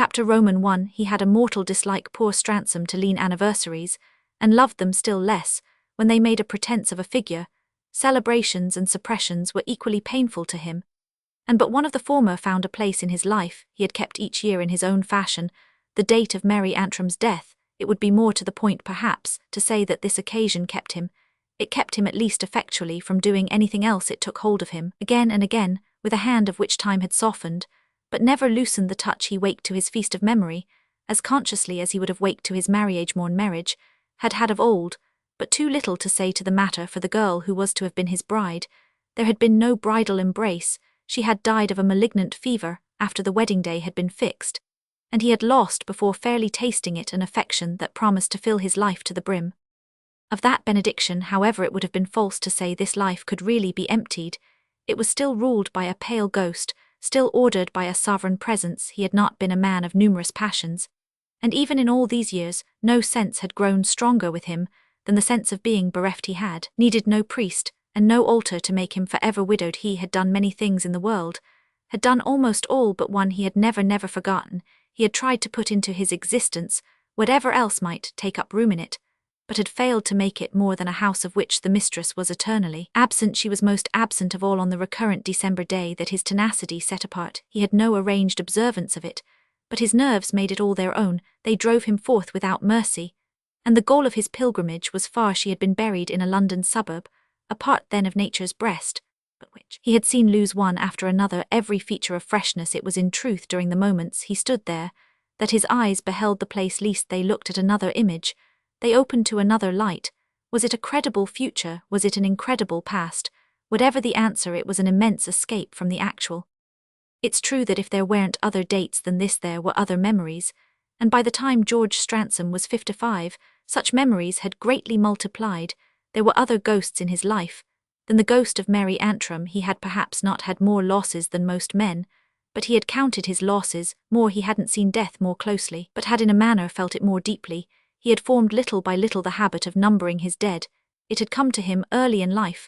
Chapter Roman 1. He had a mortal dislike poor Stransom to lean anniversaries, and loved them still less, when they made a pretence of a figure. Celebrations and suppressions were equally painful to him, and but one of the former found a place in his life. He had kept each year in his own fashion the date of Mary Antrim's death. It would be more to the point, perhaps, to say that this occasion kept him. It kept him at least effectually from doing anything else. It took hold of him, again and again, with a hand of which time had softened, but never loosened the touch. He waked to his feast of memory, as consciously as he would have waked to his marriage-morn marriage, had had of old, but too little to say to the matter for the girl who was to have been his bride. There had been no bridal embrace. She had died of a malignant fever after the wedding day had been fixed, and he had lost before fairly tasting it an affection that promised to fill his life to the brim. Of that benediction, however, it would have been false to say this life could really be emptied. It was still ruled by a pale ghost, still ordered by a sovereign presence. He had not been a man of numerous passions, and even in all these years no sense had grown stronger with him than the sense of being bereft. He had needed no priest and no altar to make him forever widowed. He had done many things in the world, had done almost all but one he had never forgotten. He had tried to put into his existence whatever else might take up room in it, but had failed to make it more than a house of which the mistress was eternally absent. She was most absent of all on the recurrent December day that his tenacity set apart. He had no arranged observance of it, but his nerves made it all their own. They drove him forth without mercy, and the goal of his pilgrimage was far. She had been buried in a London suburb, a part then of nature's breast, but which he had seen lose one after another every feature of freshness. It was in truth during the moments he stood there that his eyes beheld the place least. They looked at another image, they opened to another light. Was it a credible future? Was it an incredible past? Whatever the answer, it was an immense escape from the actual. It's true that if there weren't other dates than this, there were other memories, and by the time George Stransom was 55, such memories had greatly multiplied. There were other ghosts in his life than the ghost of Mary Antrim. He had perhaps not had more losses than most men, but he had counted his losses more. He hadn't seen death more closely, but had in a manner felt it more deeply. He had formed little by little the habit of numbering his dead. It had come to him early in life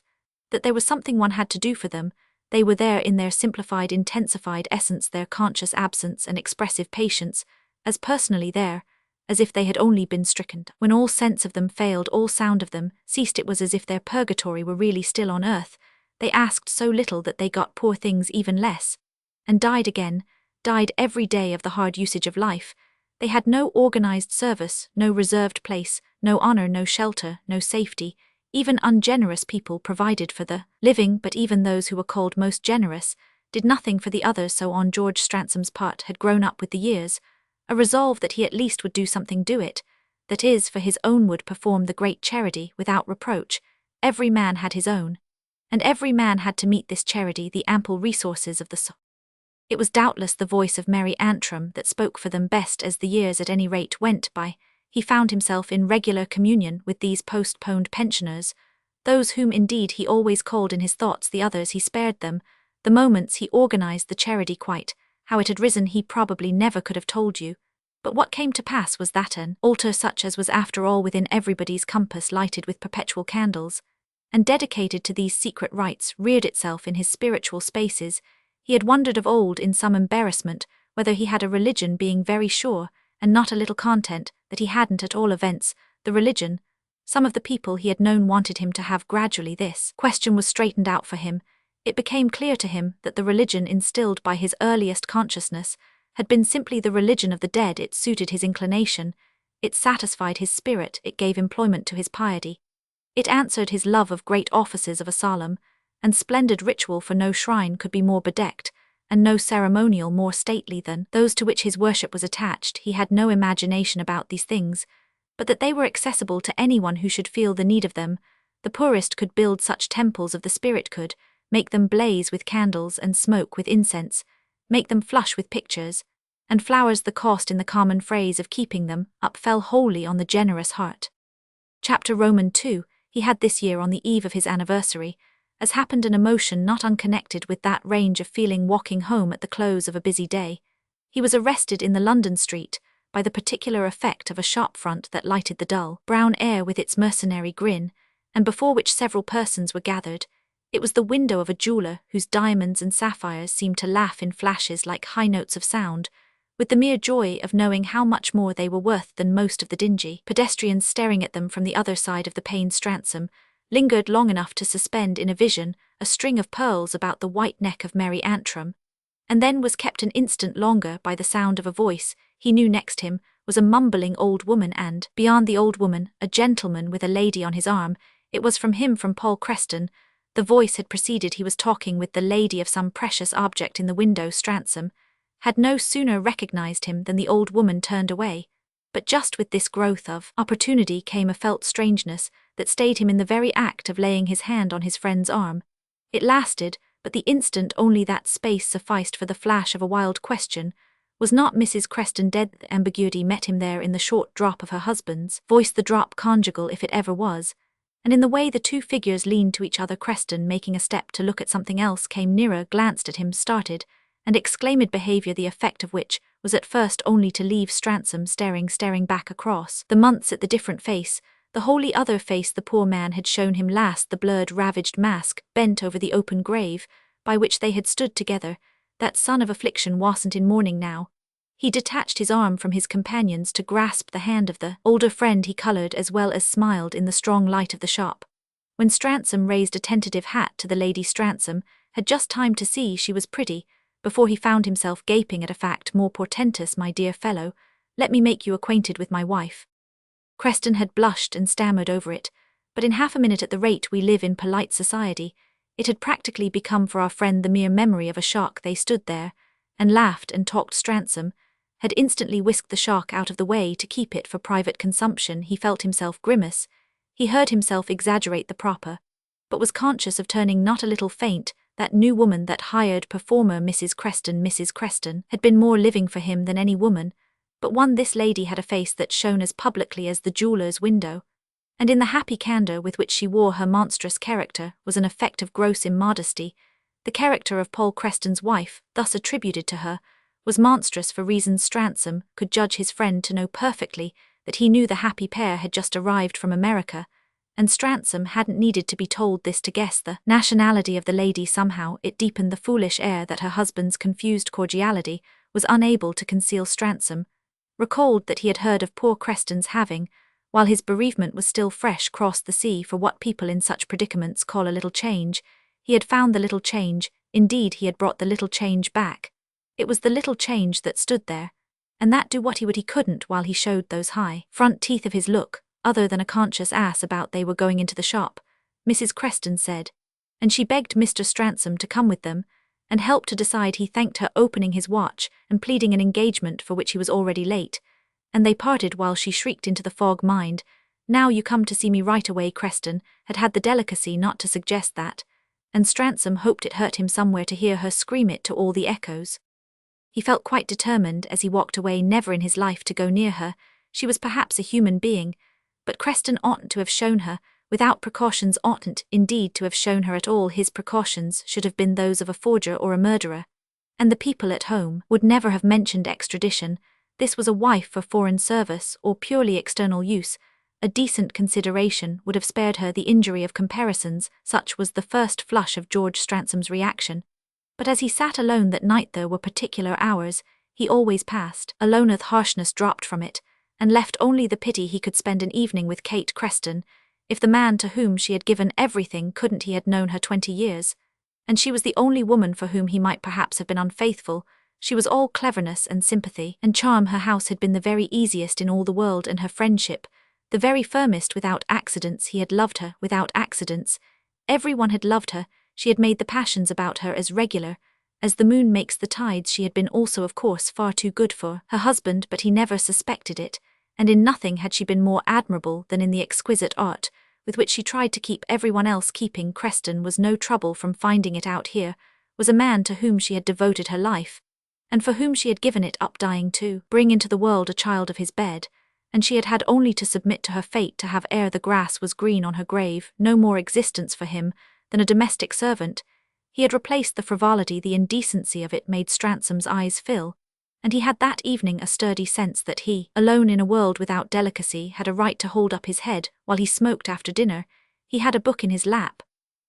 that there was something one had to do for them. They were there in their simplified, intensified essence, their conscious absence and expressive patience, as personally there as if they had only been stricken. When all sense of them failed, all sound of them ceased, it was as if their purgatory were really still on earth. They asked so little that they got, poor things, even less, and died again, died every day of the hard usage of life. They had no organized service, no reserved place, no honor, no shelter, no safety. Even ungenerous people provided for the living, but even those who were called most generous did nothing for the others. So on George Stransom's part had grown up with the years a resolve that he at least would do something, do it, that is, for his own, would perform the great charity without reproach. Every man had his own, and every man had to meet this charity, the ample resources of the soul. It was doubtless the voice of Mary Antrim that spoke for them best. As the years at any rate went by, he found himself in regular communion with these postponed pensioners, those whom indeed he always called in his thoughts. The others he spared them. The moments he organized the charity quite. How it had risen he probably never could have told you, but what came to pass was that an altar such as was after all within everybody's compass, lighted with perpetual candles, and dedicated to these secret rites, reared itself in his spiritual spaces. He had wondered of old in some embarrassment whether he had a religion, being very sure, and not a little content, that he hadn't. At all events, the religion some of the people he had known wanted him to have. Gradually this question was straightened out for him. It became clear to him that the religion instilled by his earliest consciousness had been simply the religion of the dead. It suited his inclination, it satisfied his spirit, it gave employment to his piety, it answered his love of great offices of a solemn and splendid ritual, for no shrine could be more bedecked, and no ceremonial more stately than those to which his worship was attached. He had no imagination about these things, but that they were accessible to anyone who should feel the need of them. The poorest could build such temples of the spirit, could make them blaze with candles and smoke with incense, make them flush with pictures and flowers. The cost, in the common phrase, of keeping them up fell wholly on the generous heart. Chapter Roman 2. He had this year, on the eve of his anniversary, as happened an emotion not unconnected with that range of feeling. Walking home at the close of a busy day, he was arrested in the London street by the particular effect of a shop front that lighted the dull brown air with its mercenary grin, and before which several persons were gathered. It was the window of a jeweller whose diamonds and sapphires seemed to laugh in flashes like high notes of sound, with the mere joy of knowing how much more they were worth than most of the dingy pedestrians staring at them from the other side of the paned transom, lingered long enough to suspend in a vision a string of pearls about the white neck of Mary Antrim, and then was kept an instant longer by the sound of a voice he knew next him was a mumbling old woman, and, beyond the old woman, a gentleman with a lady on his arm. It was from him, from Paul Creston. The voice had preceded. He was talking with the lady of some precious object in the window. Stransom had no sooner recognized him than the old woman turned away. But just with this growth of opportunity came a felt strangeness that stayed him in the very act of laying his hand on his friend's arm. It lasted, but the instant only that space sufficed for the flash of a wild question. Was not Mrs. Creston dead? The ambiguity met him there in the short drop of her husband's voice, the drop conjugal if it ever was, and in the way the two figures leaned to each other. Creston, making a step to look at something else, came nearer, glanced at him, started, and exclaimed, behaviour the effect of which was at first only to leave Stransom staring back across the months at the different face, the wholly other face the poor man had shown him last, the blurred, ravaged mask bent over the open grave by which they had stood together. That son of affliction wasn't in mourning now. He detached his arm from his companion's to grasp the hand of the older friend. He coloured as well as smiled in the strong light of the shop. When Stransom raised a tentative hat to the lady, Stransom had just time to see she was pretty, before he found himself gaping at a fact more portentous. My dear fellow, let me make you acquainted with my wife. Creston had blushed and stammered over it, but in half a minute, at the rate we live in polite society, it had practically become for our friend the mere memory of a shock. They stood there, and laughed and talked. Stransom had instantly whisked the shock out of the way to keep it for private consumption. He felt himself grimace, he heard himself exaggerate the proper, but was conscious of turning not a little faint. That new woman, that hired performer, Mrs. Creston, had been more living for him than any woman, but one. This lady had a face that shone as publicly as the jeweller's window, and in the happy candour with which she wore her monstrous character was an effect of gross immodesty. The character of Paul Creston's wife, thus attributed to her, was monstrous for reasons Stransom could judge his friend to know perfectly. That he knew the happy pair had just arrived from America, and Stransom hadn't needed to be told this to guess the nationality of the lady. Somehow it deepened the foolish air that her husband's confused cordiality was unable to conceal. Stransom recalled that he had heard of poor Creston's having, while his bereavement was still fresh, crossed the sea for what people in such predicaments call a little change. He had found the little change, indeed he had brought the little change back. It was the little change that stood there, and that do what he would he couldn't while he showed those high front teeth of his. Look, other than a conscious ass about. They were going into the shop, Mrs. Creston said, and she begged Mr. Stransom to come with them, and help to decide. He thanked her, opening his watch and pleading an engagement for which he was already late, and they parted while she shrieked into the fog. Mind, now you come to see me right away. Creston had had the delicacy not to suggest that, and Stransom hoped it hurt him somewhere to hear her scream it to all the echoes. He felt quite determined as he walked away never in his life to go near her. She was perhaps a human being, but Creston oughtn't to have shown her, without precautions, oughtn't indeed to have shown her at all. His precautions should have been those of a forger or a murderer, and the people at home would never have mentioned extradition. This was a wife for foreign service or purely external use. A decent consideration would have spared her the injury of comparisons. Such was the first flush of George Stransom's reaction. But as he sat alone that night, there were particular hours he always passed alone. The harshness dropped from it, and left only the pity he could spend an evening with Kate Creston. If the man to whom she had given everything couldn't, he had known her 20 years, and she was the only woman for whom he might perhaps have been unfaithful. She was all cleverness and sympathy and charm. Her house had been the very easiest in all the world, and her friendship the very firmest. Without accidents he had loved her, without accidents everyone had loved her. She had made the passions about her as regular as the moon makes the tides. She had been also, of course, far too good for her husband, but he never suspected it, and in nothing had she been more admirable than in the exquisite art with which she tried to keep everyone else keeping. Creston was no trouble from finding it out. Here was a man to whom she had devoted her life, and for whom she had given it up, dying to bring into the world a child of his bed, and she had had only to submit to her fate to have ere the grass was green on her grave. No more existence for him than a domestic servant. He had replaced the frivolity. The indecency of it made Stransom's eyes fill, and he had that evening a sturdy sense that he, alone in a world without delicacy, had a right to hold up his head while he smoked after dinner. He had a book in his lap,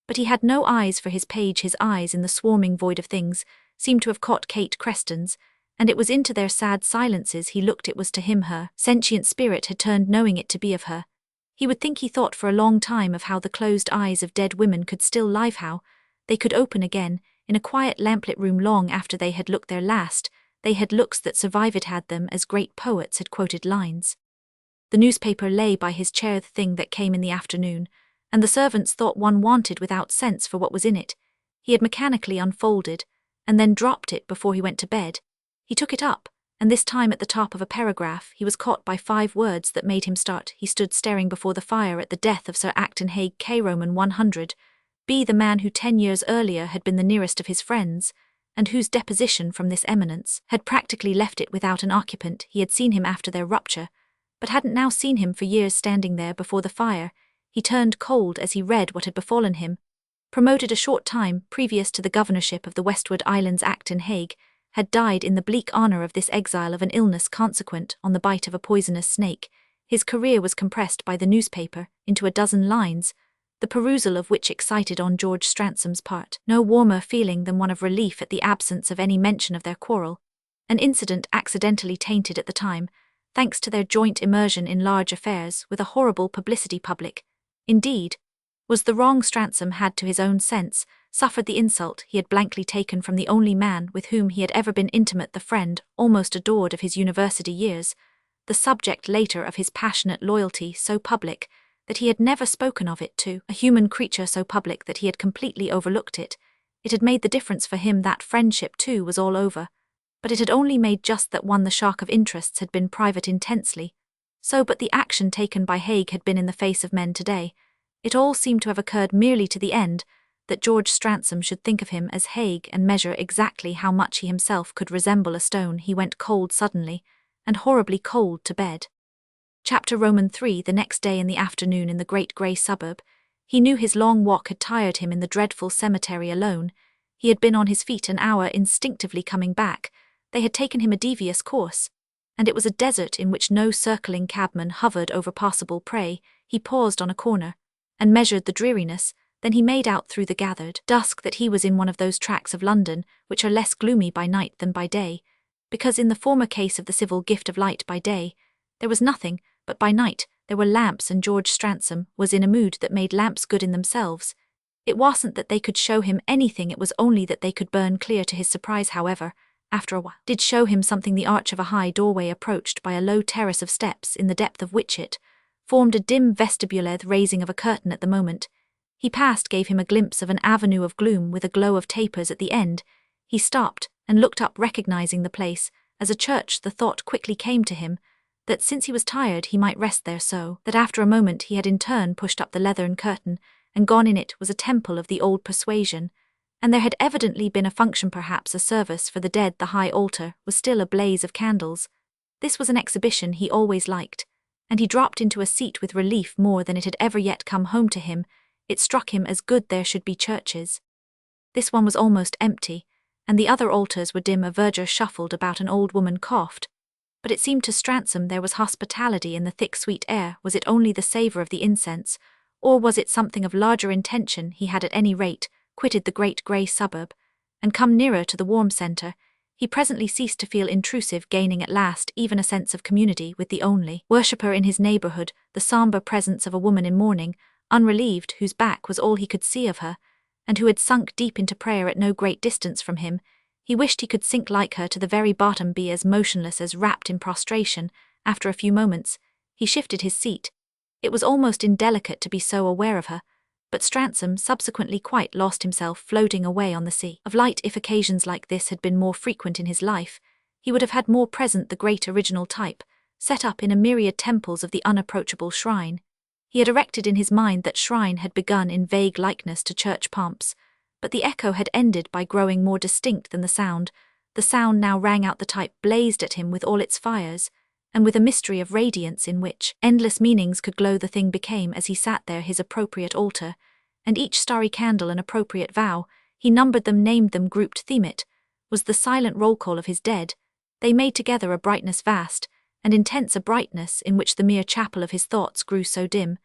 but he had no eyes for his page. His eyes, in the swarming void of things, seemed to have caught Kate Creston's, and it was into their sad silences he looked. It was to him her sentient spirit had turned, knowing it to be of her. He would think he thought for a long time of how the closed eyes of dead women could still live, how they could open again, in a quiet lamplit room long after they had looked their last. They had looks that survived, had them, as great poets had quoted lines. The newspaper lay by his chair, the thing that came in the afternoon, and the servants thought one wanted without sense for what was in it. He had mechanically unfolded, and then dropped it before he went to bed. He took it up, and this time at the top of a paragraph he was caught by 5 words that made him start. He stood staring before the fire at the death of Sir Acton Hague, K. Roman 100, B. the man who 10 years earlier had been the nearest of his friends, and whose deposition from this eminence had practically left it without an occupant. He had seen him after their rupture, but hadn't now seen him for years standing there before the fire. He turned cold as he read what had befallen him. Promoted a short time previous to the governorship of the Westward Islands, Acton Hague had died in the bleak honour of this exile of an illness consequent on the bite of a poisonous snake. His career was compressed by the newspaper into a dozen lines, the perusal of which excited on George Stransom's part no warmer feeling than one of relief at the absence of any mention of their quarrel, an incident accidentally tainted at the time, thanks to their joint immersion in large affairs with a horrible publicity public. Indeed, was the wrong Stransom had, to his own sense, suffered the insult he had blankly taken from the only man with whom he had ever been intimate, the friend, almost adored, of his university years, the subject later of his passionate loyalty, so public that he had never spoken of it to a human creature, so public that he had completely overlooked it. It had made the difference for him. That friendship, too, was all over. But it had only made just that one. The shock of interests had been private intensely. So, but the action taken by Hague had been in the face of men today. It all seemed to have occurred merely to the end that George Stransom should think of him as Hague and measure exactly how much he himself could resemble a stone. He went cold suddenly, and horribly cold, to bed. Chapter Roman 3. The next day in the afternoon in the great grey suburb, he knew his long walk had tired him in the dreadful cemetery alone. He had been on his feet an hour, instinctively coming back. They had taken him a devious course, and it was a desert in which no circling cabman hovered over possible prey. He paused on a corner, and measured the dreariness. Then he made out through the gathered dusk that he was in one of those tracts of London which are less gloomy by night than by day, because in the former case of the civil gift of light by day, there was nothing, but by night there were lamps, and George Stransom was in a mood that made lamps good in themselves. It wasn't that they could show him anything, it was only that they could burn clear. To his surprise, however, after a while, did show him something. The arch of a high doorway approached by a low terrace of steps, in the depth of which it formed a dim vestibule. The raising of a curtain at the moment he passed gave him a glimpse of an avenue of gloom with a glow of tapers at the end. He stopped and looked up, recognizing the place as a church. The thought quickly came to him that since he was tired he might rest there, so that after a moment he had in turn pushed up the leathern curtain, and gone in. It was a temple of the old persuasion, and there had evidently been a function, perhaps a service for the dead. The high altar was still a blaze of candles. This was an exhibition he always liked, and he dropped into a seat with relief more than it had ever yet come home to him. It struck him as good there should be churches. This one was almost empty, and the other altars were dim. A verger shuffled about, an old woman coughed, but it seemed to Stransom there was hospitality in the thick sweet air. Was it only the savour of the incense, or was it something of larger intention? He had at any rate quitted the great grey suburb, and come nearer to the warm centre. He presently ceased to feel intrusive, gaining at last even a sense of community with the only worshipper in his neighbourhood, the sombre presence of a woman in mourning, unrelieved, whose back was all he could see of her, and who had sunk deep into prayer at no great distance from him. He wished he could sink like her to the very bottom, be as motionless as wrapped in prostration. After a few moments, he shifted his seat. It was almost indelicate to be so aware of her, but Stransom subsequently quite lost himself, floating away on the sea of light. If occasions like this had been more frequent in his life, he would have had more present the great original type, set up in a myriad temples of the unapproachable shrine. He had erected in his mind that shrine had begun in vague likeness to church pomps, but the echo had ended by growing more distinct than the sound. The sound now rang out, the type blazed at him with all its fires, and with a mystery of radiance in which endless meanings could glow. The thing became, as he sat there, his appropriate altar, and each starry candle an appropriate vow. He numbered them, named them, grouped. Theme it was the silent roll call of his dead. They made together a brightness vast and intense, a brightness in which the mere chapel of his thoughts grew so dim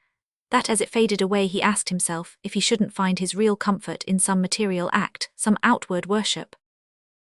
that as it faded away he asked himself if he shouldn't find his real comfort in some material act, some outward worship.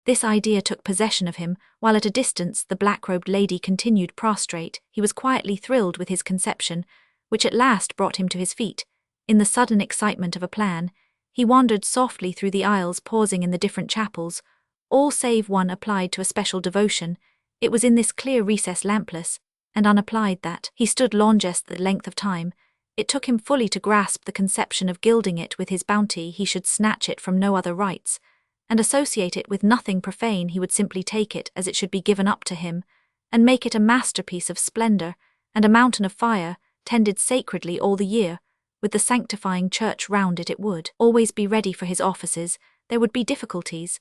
This idea took possession of him, while at a distance the black-robed lady continued prostrate. He was quietly thrilled with his conception, which at last brought him to his feet. In the sudden excitement of a plan, he wandered softly through the aisles, pausing in the different chapels, all save one applied to a special devotion. It was in this clear recess, lampless and unapplied, that he stood longest the length of time. It took him fully to grasp the conception of gilding it with his bounty. He should snatch it from no other rites, and associate it with nothing profane. He would simply take it as it should be given up to him, and make it a masterpiece of splendor, and a mountain of fire, tended sacredly all the year. With the sanctifying church round it, it would always be ready for his offices. There would be difficulties,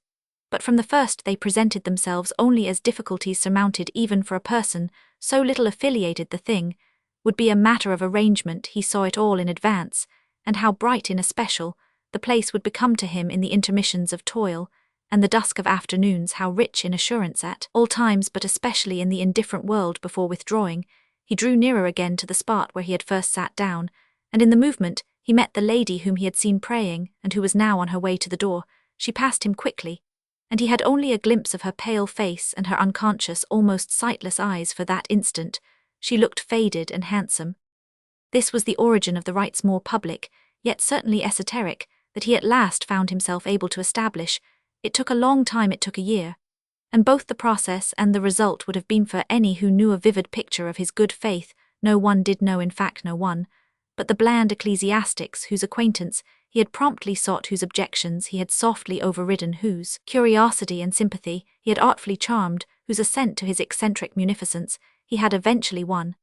but from the first they presented themselves only as difficulties surmounted even for a person so little affiliated. The thing would be a matter of arrangement. He saw it all in advance, and how bright in especial the place would become to him in the intermissions of toil and the dusk of afternoons, how rich in assurance at all times, but especially in the indifferent world before withdrawing. He drew nearer again to the spot where he had first sat down, and in the movement he met the lady whom he had seen praying, and who was now on her way to the door. She passed him quickly, and he had only a glimpse of her pale face and her unconscious, almost sightless eyes for that instant. She looked faded and handsome. This was the origin of the rites, more public, yet certainly esoteric, that he at last found himself able to establish. It took a long time, it took a year, and both the process and the result would have been for any who knew a vivid picture of his good faith. No one did know, in fact no one, but the bland ecclesiastics whose acquaintance he had promptly sought, whose objections he had softly overridden, whose curiosity and sympathy he had artfully charmed, whose assent to his eccentric munificence he had eventually won,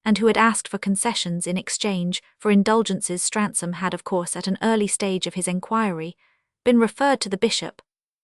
and who had asked for concessions in exchange for indulgences. Stransom had, of course, at an early stage of his enquiry, been referred to the bishop,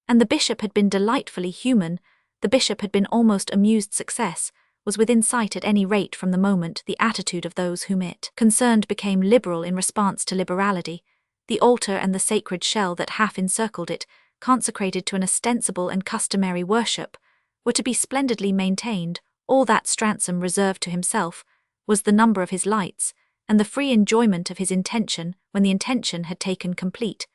and the bishop had been delightfully human. The bishop had been almost amused. Success was within sight at any rate from the moment the attitude of those whom it concerned became liberal in response to liberality. The altar and the sacred shell that half encircled it, consecrated to an ostensible and customary worship, were to be splendidly maintained. All that Stransom reserved to himself was the number of his lights, and the free enjoyment of his intention. When the intention had taken complete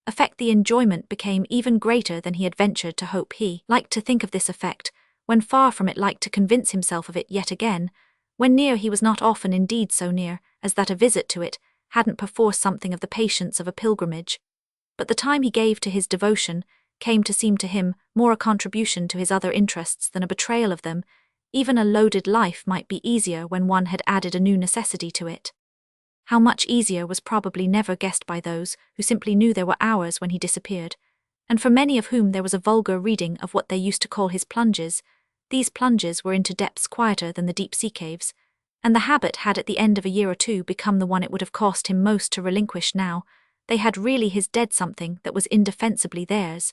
effect, the enjoyment became even greater than he had ventured to hope. He liked to think of this effect, when far from it liked to convince himself of it yet again. When near, he was not often indeed so near as that a visit to it hadn't perforce something of the patience of a pilgrimage. But the time he gave to his devotion came to seem to him more a contribution to his other interests than a betrayal of them. Even a loaded life might be easier when one had added a new necessity to it. How much easier was probably never guessed by those who simply knew there were hours when he disappeared, and for many of whom there was a vulgar reading of what they used to call his plunges. These plunges were into depths quieter than the deep sea caves, and the habit had at the end of a year or two become the one it would have cost him most to relinquish. Now they had really his dead, something that was indefensibly theirs,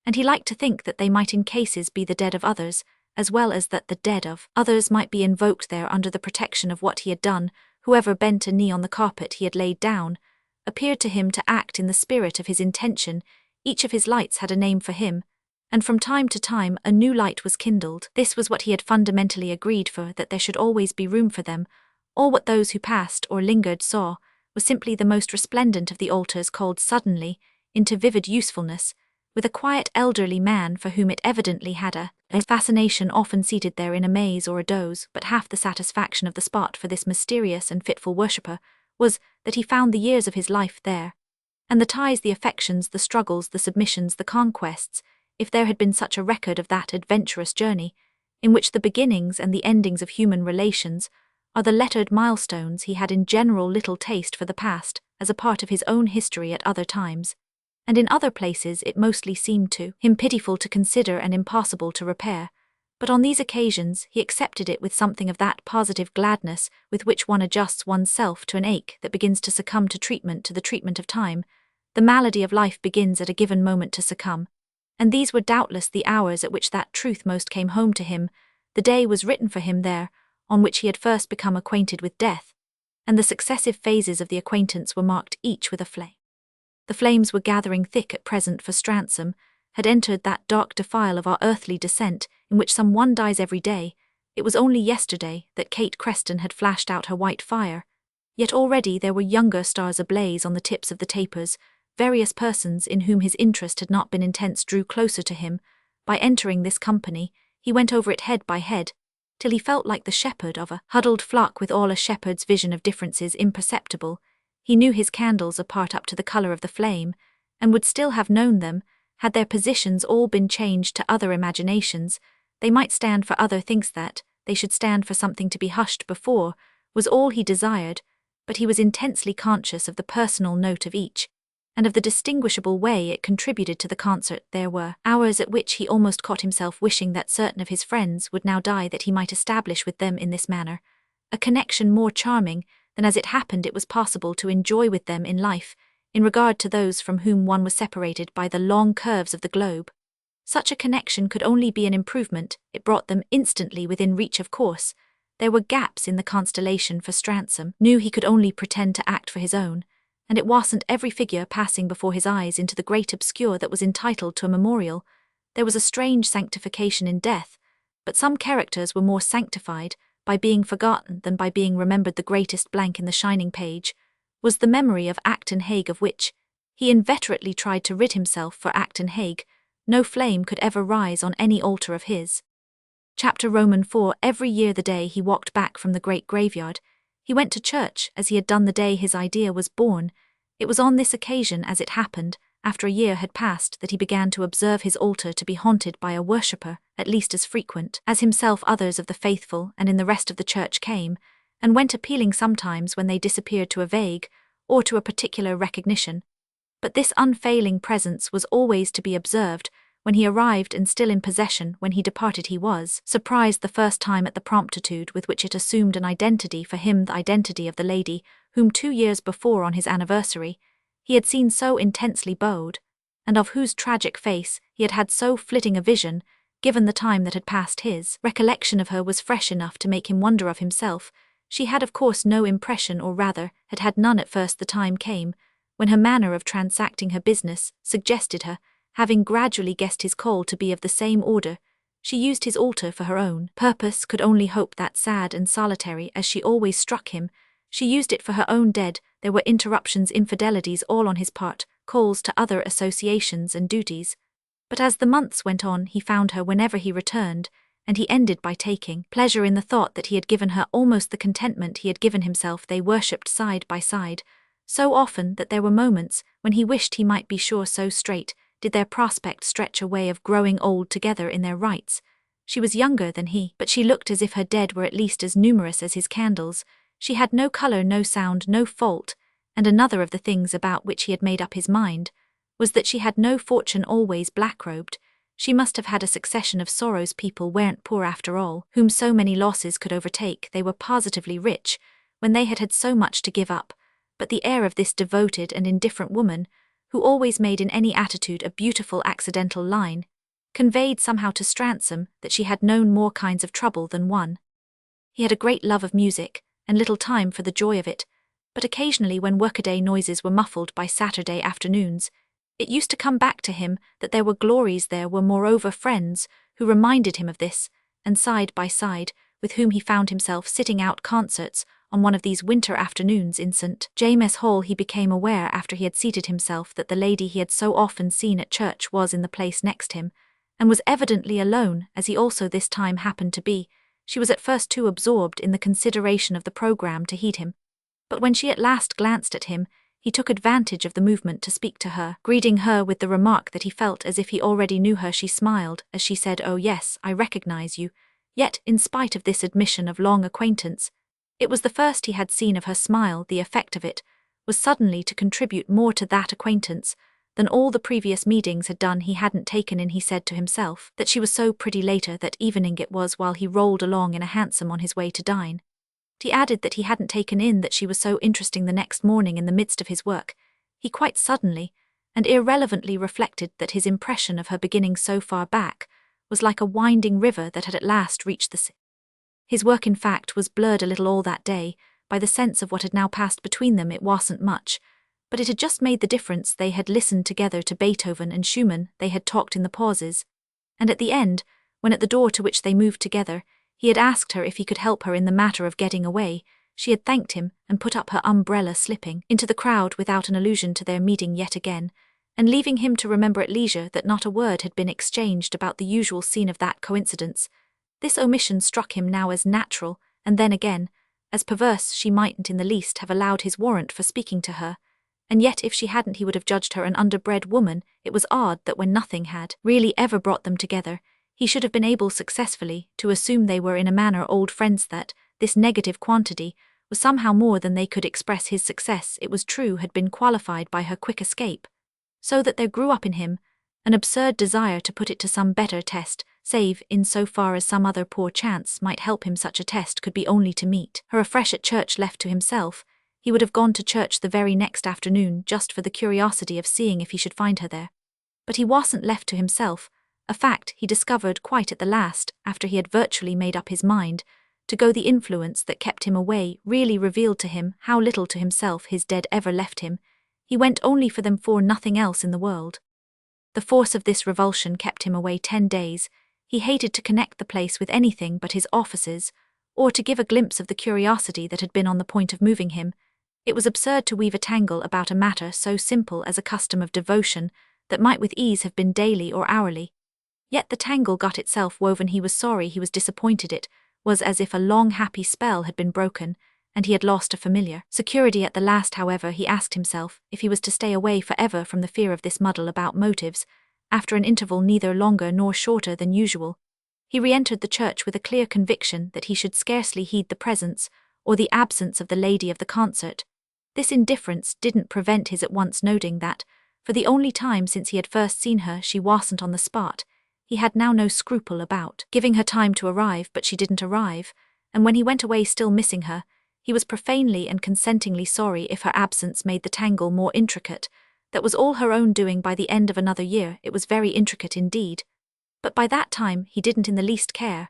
and he liked to think that they might in cases be the dead of others, as well as that the dead of others might be invoked there under the protection of what he had done. Whoever bent a knee on the carpet he had laid down appeared to him to act in the spirit of his intention. Each of his lights had a name for him, and from time to time a new light was kindled. This was what he had fundamentally agreed for, that there should always be room for them. All what those who passed or lingered saw was simply the most resplendent of the altars called suddenly into vivid usefulness, with a quiet elderly man for whom it evidently had a fascination, often seated there in a maze or a doze. But half the satisfaction of the spot for this mysterious and fitful worshipper was that he found the years of his life there, and the ties, the affections, the struggles, the submissions, the conquests, if there had been such a record of that adventurous journey, in which the beginnings and the endings of human relations are the lettered milestones. He had in general little taste for the past as a part of his own history at other times, and in other places it mostly seemed to him pitiful to consider and impossible to repair. But on these occasions he accepted it with something of that positive gladness with which one adjusts oneself to an ache that begins to succumb to the treatment of time. The malady of life begins at a given moment to succumb, and these were doubtless the hours at which that truth most came home to him. The day was written for him there, on which he had first become acquainted with death, and the successive phases of the acquaintance were marked each with a flame. The flames were gathering thick at present, for Stransom had entered that dark defile of our earthly descent in which some one dies every day. It was only yesterday that Kate Creston had flashed out her white fire, yet already there were younger stars ablaze on the tips of the tapers. Various persons in whom his interest had not been intense drew closer to him, By entering this company, he went over it head by head, till he felt like the shepherd of a huddled flock with all a shepherd's vision of differences imperceptible. He knew his candles apart up to the colour of the flame, and would still have known them, had their positions all been changed to other imaginations. They might stand for other things, that they should stand for something to be hushed before, was all he desired, but he was intensely conscious of the personal note of each, and of the distinguishable way it contributed to the concert. There were hours at which he almost caught himself wishing that certain of his friends would now die, that he might establish with them in this manner a connection more charming than as it happened it was possible to enjoy with them in life, in regard to those from whom one was separated by the long curves of the globe. Such a connection could only be an improvement, it brought them instantly within reach. Of course, there were gaps in the constellation, for Stransom knew he could only pretend to act for his own, and it wasn't every figure passing before his eyes into the great obscure that was entitled to a memorial. There was a strange sanctification in death, but some characters were more sanctified by being forgotten than by being remembered. The greatest blank in the shining page was the memory of Acton Hague, of which he inveterately tried to rid himself. For Acton Hague, no flame could ever rise on any altar of his. Chapter Roman 4. Every year, the day he walked back from the great graveyard, he went to church as he had done the day his idea was born. It was on this occasion, as it happened, after a year had passed, that he began to observe his altar to be haunted by a worshipper, at least as frequent as himself. Others of the faithful and in the rest of the church came and went, appealing sometimes when they disappeared to a vague or to a particular recognition. But this unfailing presence was always to be observed when he arrived, and still in possession when he departed. He was surprised the first time at the promptitude with which it assumed an identity for him, the identity of the lady whom 2 years before, on his anniversary, he had seen so intensely bowed, and of whose tragic face he had had so flitting a vision. Given the time that had passed, his recollection of her was fresh enough to make him wonder of himself. She had of course no impression, or rather had had none at first. The time came when her manner of transacting her business suggested her having gradually guessed his call to be of the same order. She used his altar for her own purpose, could only hope that, sad and solitary as she always struck him, she used it for her own dead. There were interruptions, infidelities all on his part, calls to other associations and duties. But as the months went on, he found her whenever he returned, and he ended by taking pleasure in the thought that he had given her almost the contentment he had given himself. They worshipped side by side, so often that there were moments when he wished he might be sure, so straight did their prospect stretch away, of growing old together in their rights. She was younger than he, but she looked as if her dead were at least as numerous as his candles. She had no colour, no sound, no fault, and another of the things about which he had made up his mind was that she had no fortune, always black-robed. She must have had a succession of sorrows. People weren't poor after all, whom so many losses could overtake. They were positively rich when they had had so much to give up. But the air of this devoted and indifferent woman, who always made in any attitude a beautiful accidental line, conveyed somehow to Stransom that she had known more kinds of trouble than one. He had a great love of music, and little time for the joy of it, but occasionally, when workaday noises were muffled by Saturday afternoons, it used to come back to him that there were glories, there were moreover friends who reminded him of this, and side by side with whom he found himself sitting out concerts on one of these winter afternoons in St. James's Hall. He became aware, after he had seated himself, that the lady he had so often seen at church was in the place next him, and was evidently alone, as he also this time happened to be. She was at first too absorbed in the consideration of the programme to heed him, but when she at last glanced at him, he took advantage of the movement to speak to her, greeting her with the remark that he felt as if he already knew her. She smiled as she said, "Oh yes, I recognize you." Yet, in spite of this admission of long acquaintance, it was the first he had seen of her smile. The effect of it was suddenly to contribute more to that acquaintance than all the previous meetings had done. He hadn't taken in, he said to himself, that she was so pretty. Later that evening it was, while he rolled along in a hansom on his way to dine. He added that he hadn't taken in that she was so interesting. The next morning, in the midst of his work, he quite suddenly and irrelevantly reflected that his impression of her beginning so far back was like a winding river that had at last reached the sea. His work, in fact, was blurred a little all that day by the sense of what had now passed between them. It wasn't much, but it had just made the difference. They had listened together to Beethoven and Schumann, they had talked in the pauses, and at the end, when at the door to which they moved together, he had asked her if he could help her in the matter of getting away, she had thanked him and put up her umbrella, slipping into the crowd without an allusion to their meeting yet again, and leaving him to remember at leisure that not a word had been exchanged about the usual scene of that coincidence. This omission struck him now as natural, and then again, as perverse. She mightn't in the least have allowed his warrant for speaking to her, and yet if she hadn't he would have judged her an underbred woman. It was odd that when nothing had really ever brought them together, he should have been able successfully to assume they were in a manner old friends, that this negative quantity was somehow more than they could express. His success, it was true, had been qualified by her quick escape, so that there grew up in him an absurd desire to put it to some better test, save in so far as some other poor chance might help him. Such a test could be only to meet her afresh at church. Left to himself, he would have gone to church the very next afternoon just for the curiosity of seeing if he should find her there. But he wasn't left to himself, a fact he discovered quite at the last, after he had virtually made up his mind to go. The influence that kept him away really revealed to him how little to himself his dead ever left him. He went only for them, for nothing else in the world. The force of this revulsion kept him away 10 days. He hated to connect the place with anything but his offices, or to give a glimpse of the curiosity that had been on the point of moving him. It was absurd to weave a tangle about a matter so simple as a custom of devotion that might with ease have been daily or hourly. Yet the tangle got itself woven. He was sorry, he was disappointed. It was as if a long happy spell had been broken, and he had lost a familiar security at the last. However, he asked himself if he was to stay away forever from the fear of this muddle about motives. After an interval neither longer nor shorter than usual, he re-entered the church with a clear conviction that he should scarcely heed the presence or the absence of the lady of the concert. This indifference didn't prevent his at once noting that, for the only time since he had first seen her, she wasn't on the spot. He had now no scruple about giving her time to arrive, but she didn't arrive, and when he went away still missing her, he was profanely and consentingly sorry if her absence made the tangle more intricate. That was all her own doing. By the end of another year it was very intricate indeed. But by that time he didn't in the least care,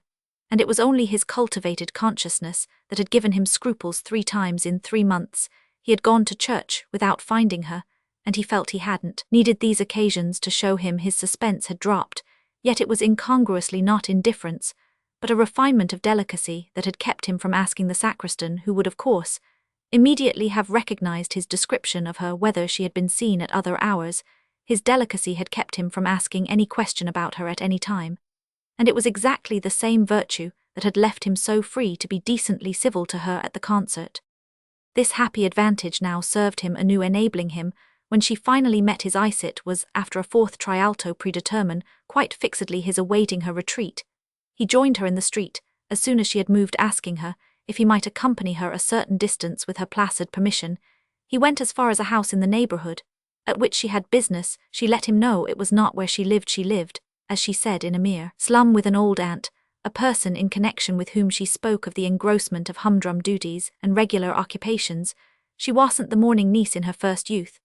and it was only his cultivated consciousness that had given him scruples. 3 times in 3 months he had gone to church without finding her, and he felt he hadn't needed these occasions to show him his suspense had dropped. Yet it was incongruously not indifference, but a refinement of delicacy that had kept him from asking the sacristan, who would of course immediately have recognized his description of her, whether she had been seen at other hours. His delicacy had kept him from asking any question about her at any time, and it was exactly the same virtue that had left him so free to be decently civil to her at the concert. This happy advantage now served him anew, enabling him, when she finally met his eyes, it was after a 4th trialto, predetermine quite fixedly his awaiting her retreat. He joined her in the street as soon as she had moved, asking her if he might accompany her a certain distance with her placid permission. He went as far as a house in the neighborhood, at which she had business. She let him know it was not where she lived. She lived, as she said, in a mere slum with an old aunt, a person in connection with whom she spoke of the engrossment of humdrum duties and regular occupations. She wasn't the mourning niece in her first youth,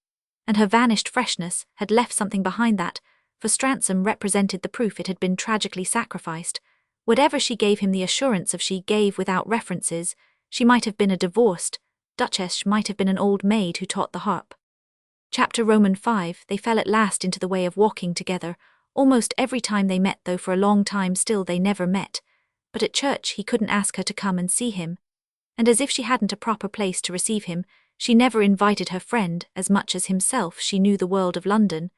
and her vanished freshness had left something behind that, for Stransom represented the proof it had been tragically sacrificed. Whatever she gave him the assurance of, she gave without references. She might have been a divorced duchess, she might have been an old maid who taught the harp. Chapter Roman 5. They fell at last into the way of walking together, almost every time they met, though for a long time still they never met. But at church he couldn't ask her to come and see him, and as if she hadn't a proper place to receive him, she never invited her friend as much as himself. She knew the world of London,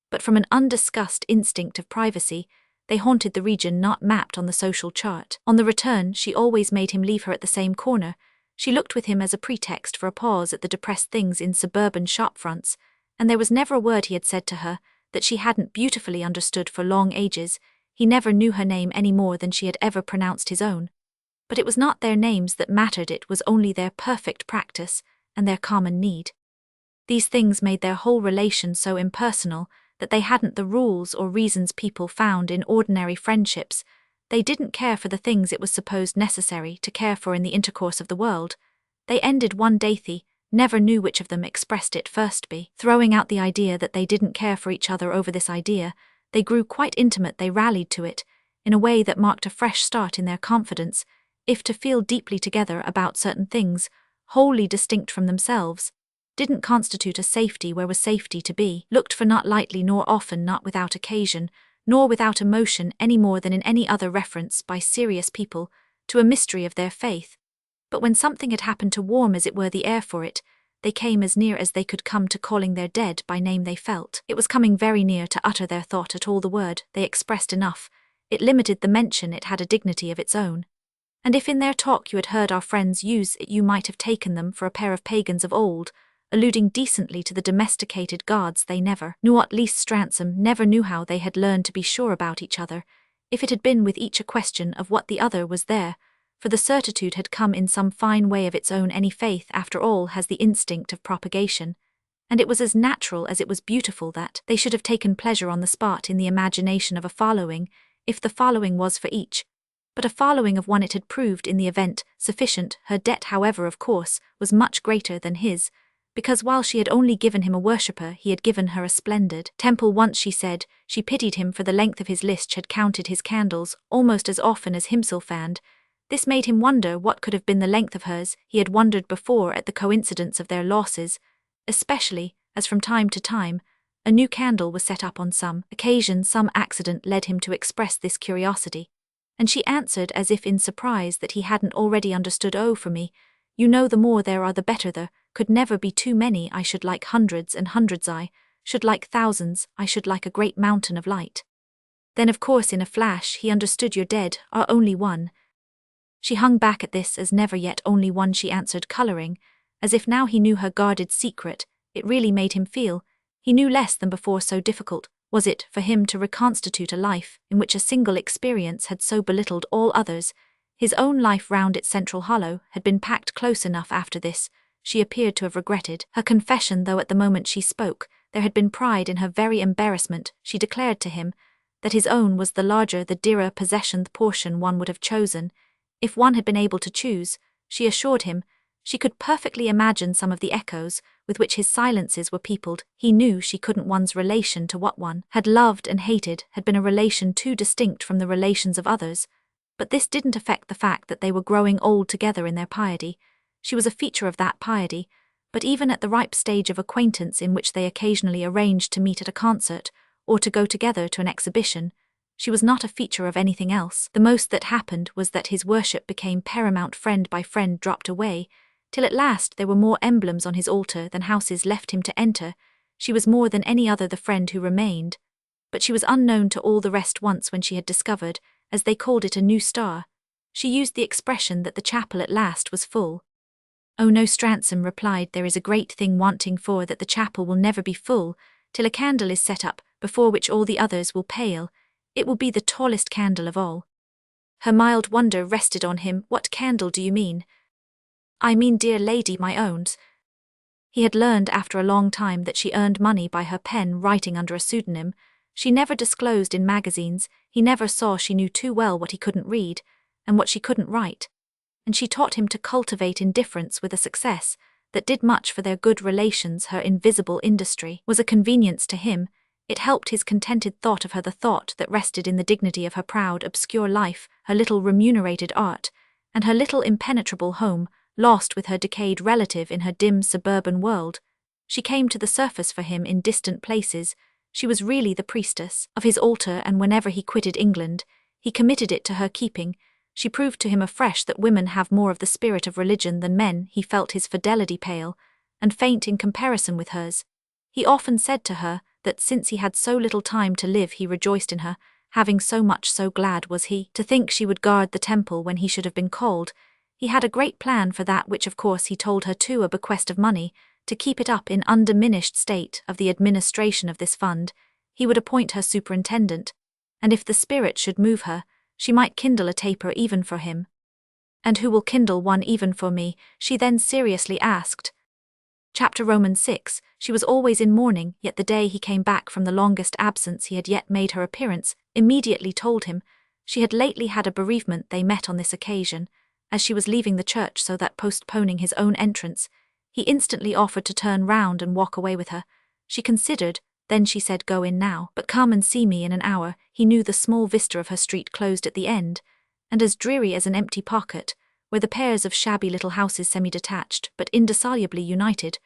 but from an undiscussed instinct of privacy, they haunted the region not mapped on the social chart. On the return, she always made him leave her at the same corner. She looked with him as a pretext for a pause at the depressed things in suburban shop fronts, and there was never a word he had said to her that she hadn't beautifully understood for long ages. He never knew her name any more than she had ever pronounced his own. But it was not their names that mattered, it was only their perfect practice and their common need. These things made their whole relation so impersonal that they hadn't the rules or reasons people found in ordinary friendships. They didn't care for the things it was supposed necessary to care for in the intercourse of the world. They ended one day. They never knew which of them expressed it first, by throwing out the idea that they didn't care for each other. Over this idea, they grew quite intimate. They rallied to it in a way that marked a fresh start in their confidence, if to feel deeply together about certain things, wholly distinct from themselves, didn't constitute a safety where was safety to be looked for, not lightly nor often, not without occasion, nor without emotion, any more than in any other reference by serious people to a mystery of their faith. But when something had happened to warm as it were the air for it, they came as near as they could come to calling their dead by name they felt. It was coming very near to utter their thought at all the word they expressed enough. It limited the mention, it had a dignity of its own. And if in their talk you had heard our friends use it, you might have taken them for a pair of pagans of old, alluding decently to the domesticated gods they never knew. At least Stransom never knew how they had learned to be sure about each other, if it had been with each a question of what the other was there, for the certitude had come in some fine way of its own. Any faith, after all, has the instinct of propagation, and it was as natural as it was beautiful that they should have taken pleasure on the spot in the imagination of a following, if the following was for each, but a following of one it had proved in the event sufficient. Her debt, however, of course, was much greater than his, because while she had only given him a worshipper, he had given her a splendid temple. Once she said she pitied him for the length of his list, had counted his candles almost as often as himself, and this made him wonder what could have been the length of hers. He had wondered before at the coincidence of their losses, especially as from time to time a new candle was set up on some occasion. Some accident led him to express this curiosity, and she answered as if in surprise that he hadn't already understood. Oh, for me, you know, the more there are the better. There could never be too many. I should like hundreds and hundreds. I should like thousands. I should like a great mountain of light. Then of course in a flash he understood. You're dead, are only one. She hung back at this as never yet. Only one, she answered, colouring, as if now he knew her guarded secret. It really made him feel he knew less than before. So difficult was it for him to reconstitute a life in which a single experience had so belittled all others. His own life round its central hollow had been packed close enough. After this, she appeared to have regretted her confession, though at the moment she spoke, there had been pride in her very embarrassment. She declared to him that his own was the larger, the dearer possession, the portion one would have chosen. If one had been able to choose, she assured him, she could perfectly imagine some of the echoes with which his silences were peopled. He knew she couldn't. One's relation to what one had loved and hated had been a relation too distinct from the relations of others, but this didn't affect the fact that they were growing old together in their piety. She was a feature of that piety, but even at the ripe stage of acquaintance in which they occasionally arranged to meet at a concert or to go together to an exhibition, she was not a feature of anything else. The most that happened was that his worship became paramount. Friend by friend dropped away, till at last there were more emblems on his altar than houses left him to enter. She was more than any other the friend who remained, but she was unknown to all the rest. Once, when she had discovered, as they called it, a new star, she used the expression that the chapel at last was full. Oh no, Stransom replied, there is a great thing wanting, for that the chapel will never be full till a candle is set up, before which all the others will pale. It will be the tallest candle of all. Her mild wonder rested on him. What candle do you mean? I mean, dear lady, my own. He had learned after a long time that she earned money by her pen, writing under a pseudonym. She never disclosed in magazines. He never saw she knew too well what he couldn't read, and what she couldn't write. And she taught him to cultivate indifference with a success that did much for their good relations. Her invisible industry was a convenience to him. It helped his contented thought of her, the thought that rested in the dignity of her proud, obscure life, her little remunerated art, and her little impenetrable home, lost with her decayed relative in her dim suburban world. She came to the surface for him in distant places. She was really the priestess of his altar, and whenever he quitted England, he committed it to her keeping. She proved to him afresh that women have more of the spirit of religion than men. He felt his fidelity pale and faint in comparison with hers. He often said to her that since he had so little time to live he rejoiced in her, having so much. So glad was he to think she would guard the temple when he should have been called. He had a great plan for that, which of course he told her too, a bequest of money, to keep it up in undiminished state. Of the administration of this fund he would appoint her superintendent, and if the spirit should move her, she might kindle a taper even for him. And who will kindle one even for me? She then seriously asked. Chapter Romans 6. She was always in mourning, yet the day he came back from the longest absence he had yet made her appearance, immediately told him she had lately had a bereavement. They met on this occasion, as she was leaving the church, so that, postponing his own entrance, he instantly offered to turn round and walk away with her. She considered, then she said, go in now, but come and see me in an hour. He knew the small vista of her street closed at the end, and as dreary as an empty pocket, where the pairs of shabby little houses, semi-detached but indissolubly united,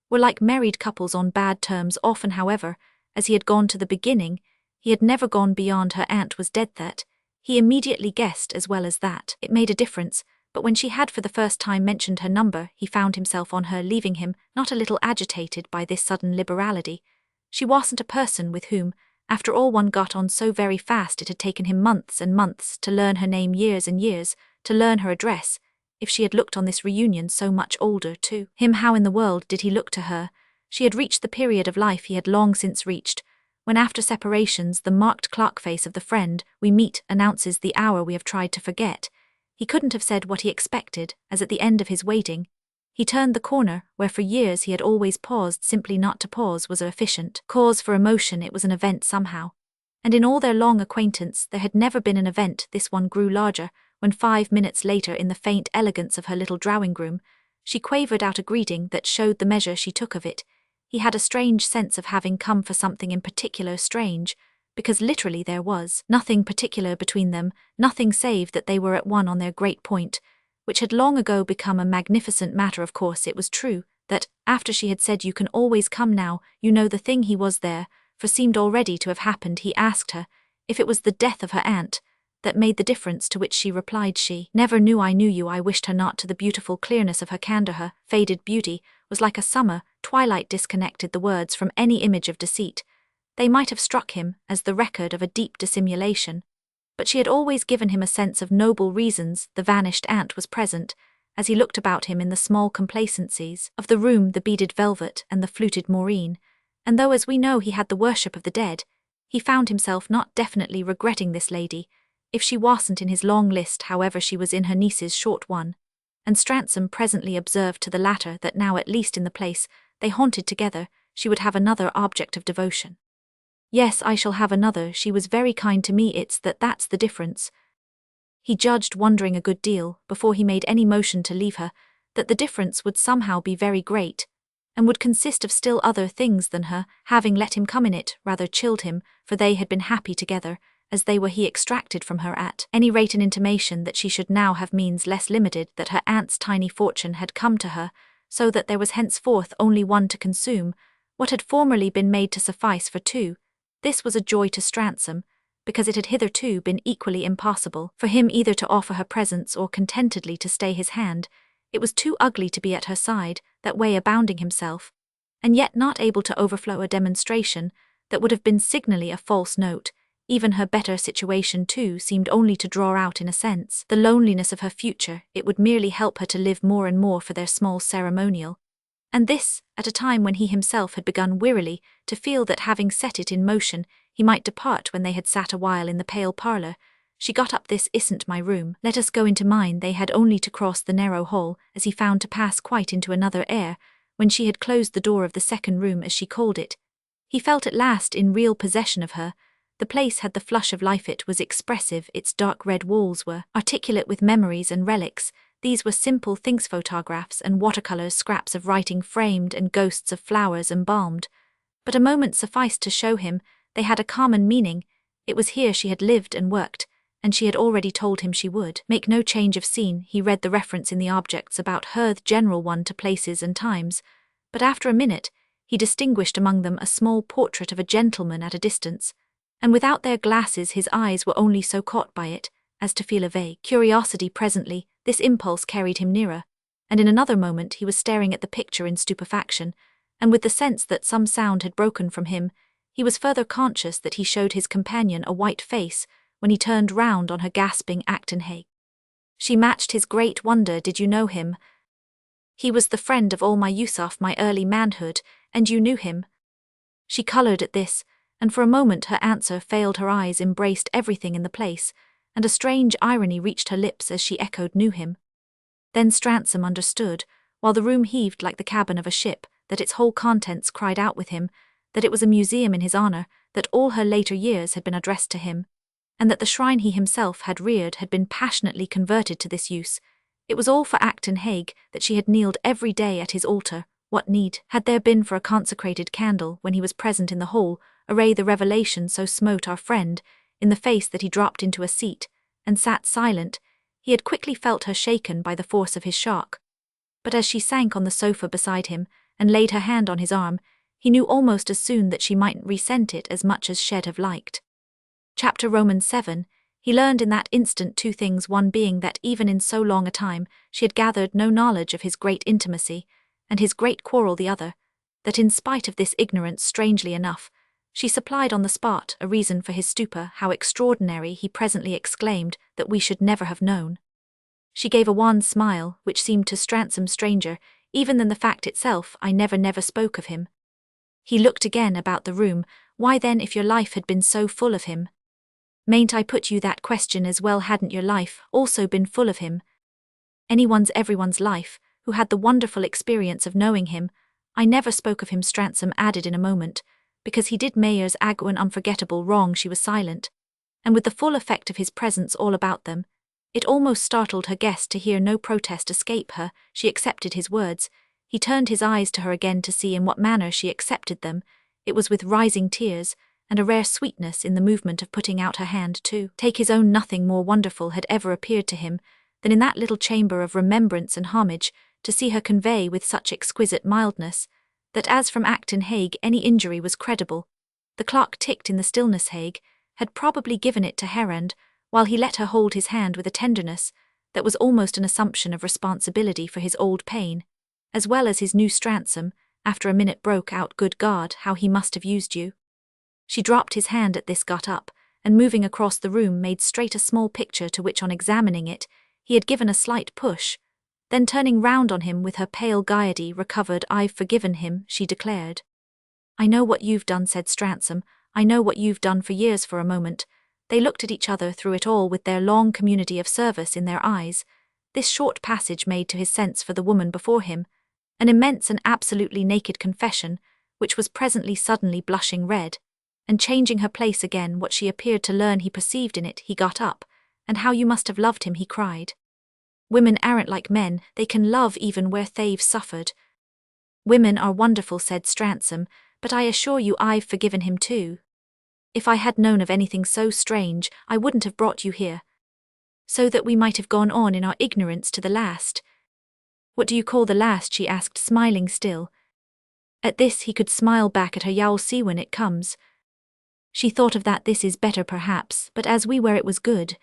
were like married couples on bad terms. Often, however, as he had gone to the beginning, he had never gone beyond her aunt was dead. That he immediately guessed, as well as that it made a difference, But when she had for the first time mentioned her number, he found himself on her, leaving him not a little agitated by this sudden liberality. She wasn't a person with whom, after all, one got on so very fast. It had taken him months and months to learn her name, years and years to learn her address. If she had looked on this reunion so much older to him, how in the world did he look to her? She had reached the period of life he had long since reached, when after separations the marked clock face of the friend we meet announces the hour we have tried to forget. He couldn't have said what he expected, as at the end of his waiting, he turned the corner where for years he had always paused. Simply not to pause was an efficient cause for emotion. It was an event somehow. And in all their long acquaintance there had never been an event. This one grew larger, when 5 minutes later, in the faint elegance of her little drawing-room, she quavered out a greeting that showed the measure she took of it. He had a strange sense of having come for something in particular, strange, because literally there was nothing particular between them, nothing save that they were at one on their great point, which had long ago become a magnificent matter. Of course it was true that, after she had said, "You can always come now, you know," the thing he was there for seemed already to have happened. He asked her if it was the death of her aunt that made the difference, to which she replied she never knew. "I knew you." I wished her not to. The beautiful clearness of her candor, her faded beauty, was like a summer twilight, disconnected the words from any image of deceit. They might have struck him as the record of a deep dissimulation, but she had always given him a sense of noble reasons. The vanished aunt was present, as he looked about him in the small complacencies of the room, the beaded velvet and the fluted moreen, and though, as we know, he had the worship of the dead, he found himself not definitely regretting this lady. If she wasn't in his long list, however, she was in her niece's short one, and Stransom presently observed to the latter that now, at least in the place they haunted together, she would have another object of devotion. "Yes, I shall have another. She was very kind to me. It's that's the difference." He judged, wondering a good deal, before he made any motion to leave her, that the difference would somehow be very great, and would consist of still other things than her having let him come in. It rather chilled him, for they had been happy together, as they were. He extracted from her at any rate an intimation that she should now have means less limited, that her aunt's tiny fortune had come to her, so that there was henceforth only one to consume, what had formerly been made to suffice for two. This was a joy to Stransom, because it had hitherto been equally impossible for him either to offer her presents or contentedly to stay his hand. It was too ugly to be at her side, that way abounding himself, and yet not able to overflow a demonstration that would have been signally a false note. Even her better situation, too, seemed only to draw out, in a sense, the loneliness of her future. It would merely help her to live more and more for their small ceremonial. And this, at a time when he himself had begun wearily to feel that, having set it in motion, he might depart. When they had sat a while in the pale parlor, she got up. "This isn't my room. Let us go into mine." They had only to cross the narrow hall, as he found, to pass quite into another air. When she had closed the door of the second room, as she called it, he felt at last in real possession of her. The place had the flush of life. It was expressive. Its dark red walls were articulate with memories and relics. These were simple things: photographs and watercolors, scraps of writing framed, and ghosts of flowers embalmed. But a moment sufficed to show him they had a common meaning. It was here she had lived and worked, and she had already told him she would make no change of scene. He read the reference in the objects about her, the general one to places and times, but after a minute he distinguished among them a small portrait of a gentleman at a distance, and without their glasses his eyes were only so caught by it as to feel a vague curiosity. Presently this impulse carried him nearer, and in another moment he was staring at the picture in stupefaction, and with the sense that some sound had broken from him. He was further conscious that he showed his companion a white face when he turned round on her, gasping, "Acton Hague." She matched his great wonder. "Did you know him?" "He was the friend of all my youth, off my early manhood." "And you knew him?" She coloured at this, and for a moment her answer failed. Her eyes embraced everything in the place, and a strange irony reached her lips as she echoed, "Knew him." Then Stransom understood, while the room heaved like the cabin of a ship, that its whole contents cried out with him, that it was a museum in his honour, that all her later years had been addressed to him, and that the shrine he himself had reared had been passionately converted to this use. It was all for Acton Hague that she had kneeled every day at his altar. What need had there been for a consecrated candle when he was present in the hall? Array, the revelation so smote our friend in the face that he dropped into a seat and sat silent. He had quickly felt her shaken by the force of his shock, but as she sank on the sofa beside him and laid her hand on his arm, he knew almost as soon that she mightn't resent it as much as she'd have liked. Chapter Romans 7. He learned in that instant two things, one being that even in so long a time she had gathered no knowledge of his great intimacy, and his great quarrel the other, that in spite of this ignorance, strangely enough, she supplied on the spot a reason for his stupor. How extraordinary, he presently exclaimed, that we should never have known. She gave a wan smile, which seemed to Stransom stranger even than the fact itself. I never spoke of him. He looked again about the room. Why then, if your life had been so full of him? Mayn't I put you that question as well? Hadn't your life also been full of him? Everyone's life, who had the wonderful experience of knowing him. I never spoke of him, Stransom added in a moment, because he did Mayer's ague an unforgettable wrong. She was silent, and with the full effect of his presence all about them, it almost startled her guest to hear no protest escape her. She accepted his words. He turned his eyes to her again to see in what manner she accepted them. It was with rising tears, and a rare sweetness in the movement of putting out her hand to take his own. Nothing more wonderful had ever appeared to him than in that little chamber of remembrance and homage to see her convey with such exquisite mildness that as from Acton Hague any injury was credible. The clock ticked in the stillness. Hague had probably given it to Herand, while he let her hold his hand with a tenderness that was almost an assumption of responsibility for his old pain, as well as his new. Stransom, after a minute, broke out, "Good God, how he must have used you." She dropped his hand at this, got up, and moving across the room made straight a small picture to which on examining it he had given a slight push. Then turning round on him with her pale gaiety recovered, "I've forgiven him," she declared. "I know what you've done," said Stransom. "I know what you've done for years." For a moment they looked at each other through it all with their long community of service in their eyes. This short passage made to his sense for the woman before him an immense and absolutely naked confession, which was presently suddenly blushing red, and changing her place again. What she appeared to learn he perceived in it. He got up. "And how you must have loved him," he cried. "Women aren't like men, they can love even where they've suffered." "Women are wonderful," said Stransom, "but I assure you I've forgiven him too. If I had known of anything so strange, I wouldn't have brought you here. So that we might have gone on in our ignorance to the last." "What do you call the last?" she asked, smiling still. At this he could smile back at her. "You'll see when it comes." She thought of that. "This is better perhaps, but as we were it was good."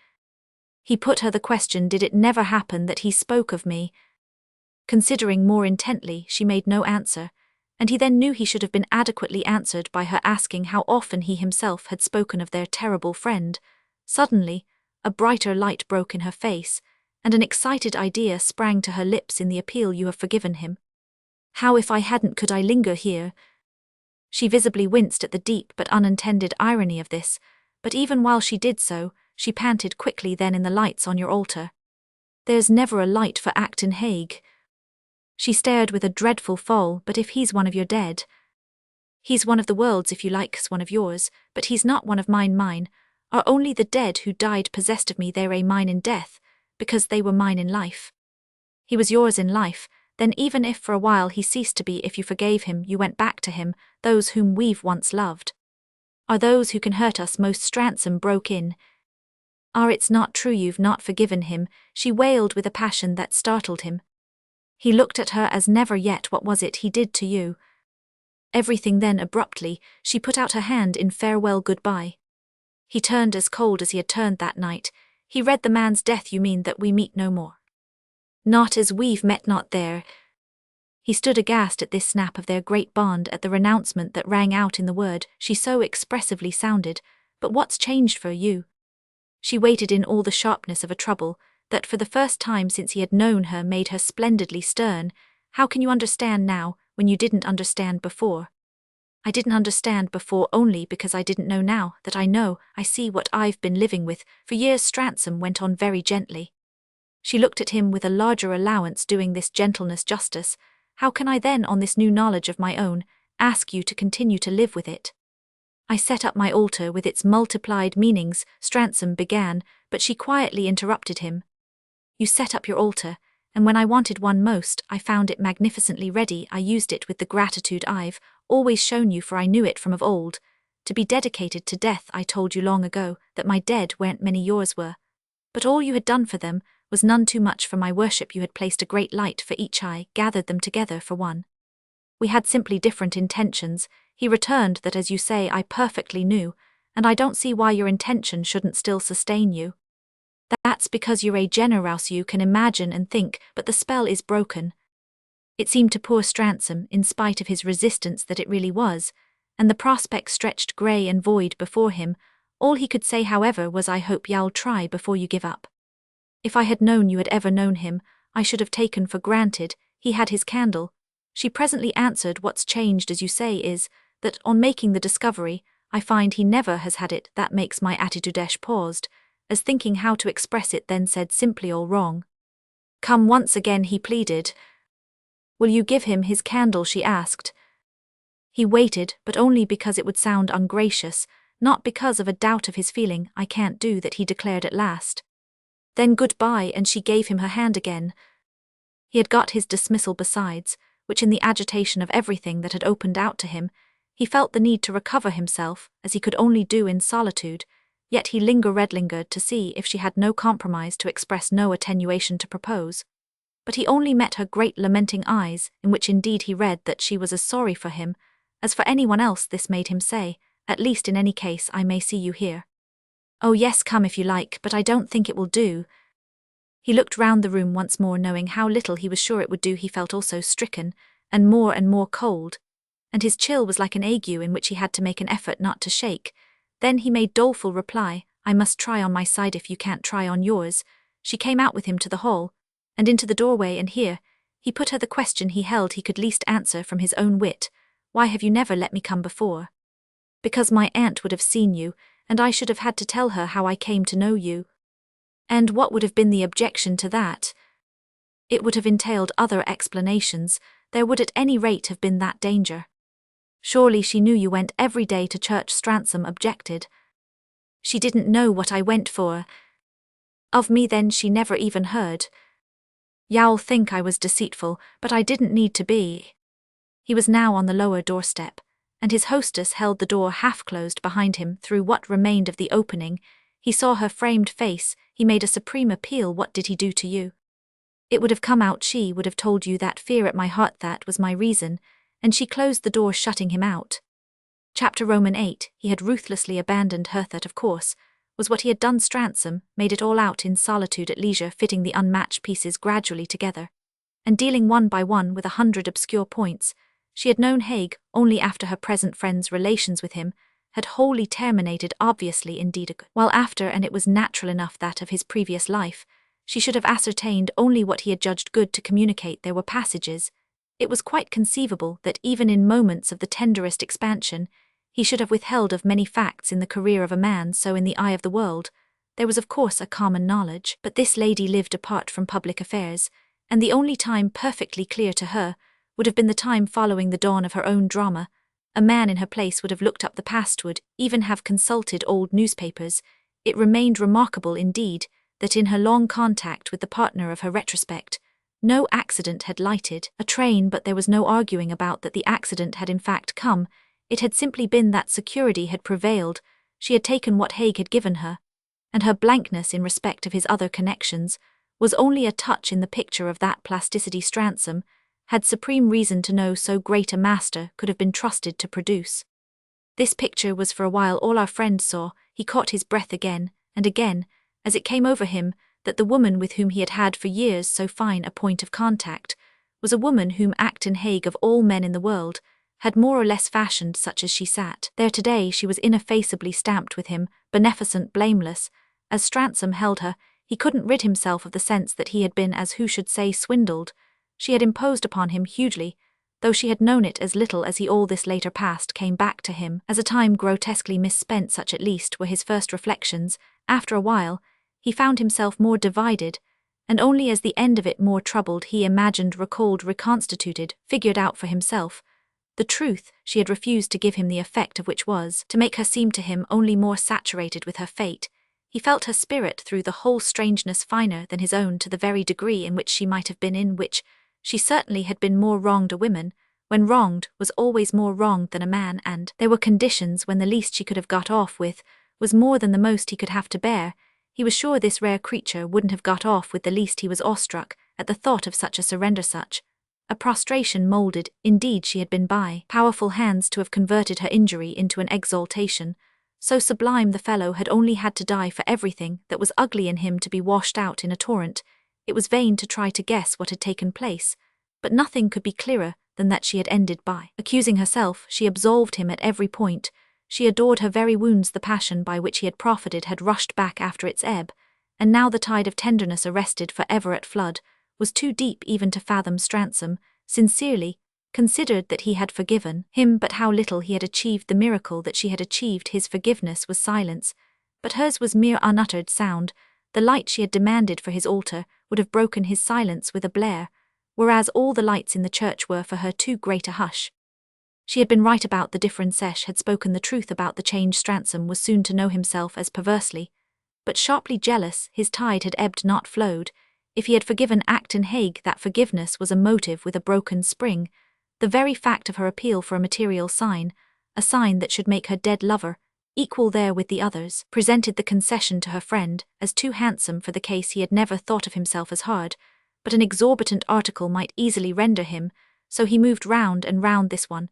He put her the question, "Did it never happen that he spoke of me?" Considering more intently, she made no answer, and he then knew he should have been adequately answered by her asking how often he himself had spoken of their terrible friend. Suddenly, a brighter light broke in her face, and an excited idea sprang to her lips in the appeal. "You have forgiven him? How, if I hadn't, could I linger here?" She visibly winced at the deep but unintended irony of this, but even while she did so, she panted quickly, "Then in the lights on your altar." "There's never a light for Acton Hague." She stared with a dreadful fall. "But if he's one of your dead?" "He's one of the world's, if you like's one of yours, but he's not one of mine. Mine are only the dead who died possessed of me. They're mine in death, because they were mine in life. He was yours in life, then even if for a while he ceased to be, if you forgave him, you went back to him. Those whom we've once loved are those who can hurt us most." Stransom broke in. It's not true you've not forgiven him," she wailed with a passion that startled him. He looked at her as never yet. "What was it he did to you?" "Everything." Then abruptly, she put out her hand in farewell goodbye. He turned as cold as he had turned that night. "He read the man's death. You mean that we meet no more?" "Not as we've met, not there." He stood aghast at this snap of their great bond, at the renouncement that rang out in the word she so expressively sounded. "But what's changed for you?" She waited in all the sharpness of a trouble that for the first time since he had known her made her splendidly stern. "How can you understand now, when you didn't understand before?" "I didn't understand before only because I didn't know. Now that I know, I see what I've been living with for years," Stransom went on very gently. She looked at him with a larger allowance, doing this gentleness justice. "How can I then, on this new knowledge of my own, ask you to continue to live with it?" "I set up my altar with its multiplied meanings," Stransom began, but she quietly interrupted him. "You set up your altar, and when I wanted one most, I found it magnificently ready. I used it with the gratitude I've always shown you, for I knew it from of old. To be dedicated to death. I told you long ago that my dead weren't many, yours were. But all you had done for them was none too much for my worship. You had placed a great light for each eye, gathered them together for one. We had simply different intentions," he returned, "that, as you say, I perfectly knew, and I don't see why your intention shouldn't still sustain you. That's because you're a generous, you can imagine and think, but the spell is broken. It seemed to poor Stransom, in spite of his resistance, that it really was, and the prospect stretched grey and void before him. All he could say, however, was, I hope you'll try before you give up. If I had known you had ever known him, I should have taken for granted he had his candle. She presently answered, what's changed, as you say, is that, on making the discovery, I find he never has had it. That makes my attitude. Paused, as thinking how to express it, then said simply, all wrong. Come once again, he pleaded. Will you give him his candle, she asked. He waited, but only because it would sound ungracious, not because of a doubt of his feeling. I can't do that, he declared at last. Then goodbye, and she gave him her hand again. He had got his dismissal besides, which in the agitation of everything that had opened out to him, he felt the need to recover himself, as he could only do in solitude, yet he lingered to see if she had no compromise to express, no attenuation to propose. But he only met her great lamenting eyes, in which indeed he read that she was as sorry for him as for anyone else. This made him say, at least in any case I may see you here. Oh yes, come if you like, but I don't think it will do. He looked round the room once more, knowing how little he was sure it would do. He felt also stricken, and more cold, and his chill was like an ague in which he had to make an effort not to shake. Then he made doleful reply, I must try on my side if you can't try on yours. She came out with him to the hall, and into the doorway, and here he put her the question he held he could least answer from his own wit. Why have you never let me come before? Because my aunt would have seen you, and I should have had to tell her how I came to know you. And what would have been the objection to that? It would have entailed other explanations. There would at any rate have been that danger. Surely she knew you went every day to church, Stransom objected. She didn't know what I went for. Of me then she never even heard. You'll think I was deceitful, but I didn't need to be. He was now on the lower doorstep, and his hostess held the door half-closed behind him. Through what remained of the opening, he saw her framed face. He made a supreme appeal. What did he do to you? It would have come out. She would have told you that fear at my heart, that was my reason, and she closed the door, shutting him out. Chapter Roman 8. He had ruthlessly abandoned her. That, of course, was what he had done. Stransom made it all out in solitude, at leisure, fitting the unmatched pieces gradually together, and dealing one by one with 100 obscure points. She had known Haig only after her present friend's relations with him had wholly terminated, obviously indeed, while after, and it was natural enough, that of his previous life, she should have ascertained only what he had judged good to communicate. There were passages. It was quite conceivable that even in moments of the tenderest expansion, he should have withheld of many facts in the career of a man so in the eye of the world. There was of course a common knowledge, but this lady lived apart from public affairs, and the only time perfectly clear to her would have been the time following the dawn of her own drama. A man in her place would have looked up the past, would even have consulted old newspapers. It remained remarkable indeed that in her long contact with the partner of her retrospect, no accident had lighted a train, but there was no arguing about that the accident had in fact come. It had simply been that security had prevailed. She had taken what Haig had given her, and her blankness in respect of his other connections was only a touch in the picture of that plasticity Stransom had supreme reason to know so great a master could have been trusted to produce. This picture was for a while all our friend saw. He caught his breath again and again, as it came over him that the woman with whom he had had for years so fine a point of contact was a woman whom Acton Haig, of all men in the world, had more or less fashioned, such as she sat there today. She was ineffaceably stamped with him, beneficent, blameless. As Stransom held her, he couldn't rid himself of the sense that he had been, as who should say, swindled. She had imposed upon him hugely, though she had known it as little as he. All this later past came back to him as a time grotesquely misspent, such at least were his first reflections. After a while, he found himself more divided, and only as the end of it more troubled. He imagined, recalled, reconstituted, figured out for himself the truth she had refused to give him, the effect of which was to make her seem to him only more saturated with her fate. He felt her spirit through the whole strangeness finer than his own, to the very degree in which she might have been, in which she certainly had been more wronged. A woman, when wronged, was always more wronged than a man, and there were conditions when the least she could have got off with was more than the most he could have to bear. He was sure this rare creature wouldn't have got off with the least. He was awestruck at the thought of such a surrender, such a prostration, moulded, indeed she had been by powerful hands to have converted her injury into an exaltation, So sublime the fellow had only had to die for everything that was ugly in him to be washed out in a torrent. It was vain to try to guess what had taken place, but nothing could be clearer than that she had ended by accusing herself. She absolved him at every point. She adored her very wounds. The passion by which he had profited had rushed back after its ebb, and now the tide of tenderness arrested for ever at flood was too deep even to fathom. Stransom sincerely considered that he had forgiven him, but how little he had achieved the miracle that she had achieved. His forgiveness was silence, but hers was mere unuttered sound. The light she had demanded for his altar would have broken his silence with a blare, whereas all the lights in the church were for her too great a hush. She had been right about the difference. Sesh had spoken the truth about the change. Stransom was soon to know himself as perversely, but sharply jealous. His tide had ebbed, not flowed. If he had forgiven Acton Hague, that forgiveness was a motive with a broken spring. The very fact of her appeal for a material sign, a sign that should make her dead lover equal there with the others, presented the concession to her friend as too handsome for the case. He had never thought of himself as hard, but an exorbitant article might easily render him, so he moved round and round this one,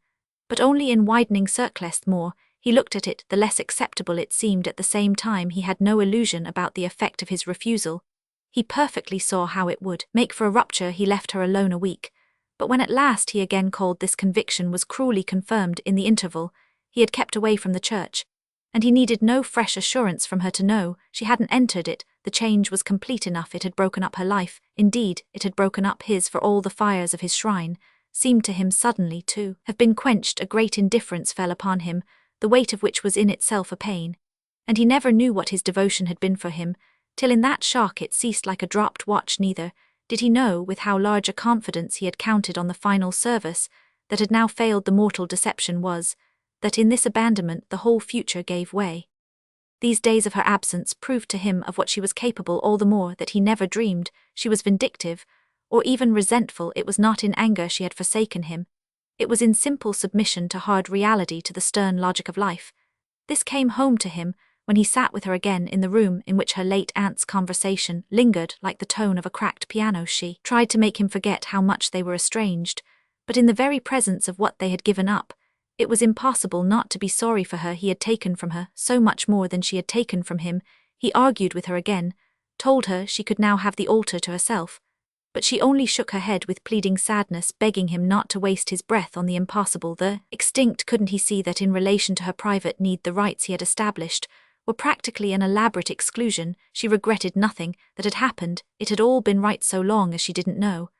but only in widening circles. The more he looked at it, the less acceptable it seemed. At the same time, he had no illusion about the effect of his refusal. He perfectly saw how it would make for a rupture. He left her alone a week, but when at last he again called, this conviction was cruelly confirmed. In the interval, he had kept away from the church, and he needed no fresh assurance from her to know she hadn't entered it. The change was complete enough. It had broken up her life. Indeed, it had broken up his, for all the fires of his shrine seemed to him suddenly to have been quenched. A great indifference fell upon him, the weight of which was in itself a pain, and he never knew what his devotion had been for him, till in that shock it ceased like a dropped watch. Neither did he know with how large a confidence he had counted on the final service that had now failed. The mortal deception was that in this abandonment the whole future gave way. These days of her absence proved to him of what she was capable, all the more that he never dreamed she was vindictive or even resentful. It was not in anger she had forsaken him. It was in simple submission to hard reality, to the stern logic of life. This came home to him when he sat with her again in the room in which her late aunt's conversation lingered like the tone of a cracked piano. She tried to make him forget how much they were estranged, but in the very presence of what they had given up, it was impossible not to be sorry for her. He had taken from her so much more than she had taken from him. He argued with her again, told her she could now have the altar to herself, but she only shook her head with pleading sadness, begging him not to waste his breath on the impossible, the extinct. Couldn't he see that in relation to her private need the rights he had established were practically an elaborate exclusion? She regretted nothing that had happened. It had all been right so long as she didn't know,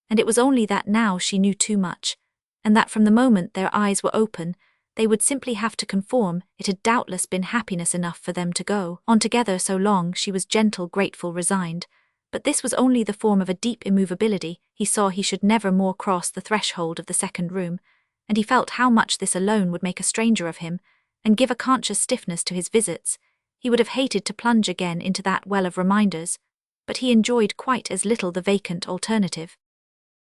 and it was only that now she knew too much, and that from the moment their eyes were open, they would simply have to conform. It had doubtless been happiness enough for them to go on together so long. She was gentle, grateful, resigned, but this was only the form of a deep immovability. He saw he should never more cross the threshold of the second room, and he felt how much this alone would make a stranger of him, and give a conscious stiffness to his visits. He would have hated to plunge again into that well of reminders, but he enjoyed quite as little the vacant alternative.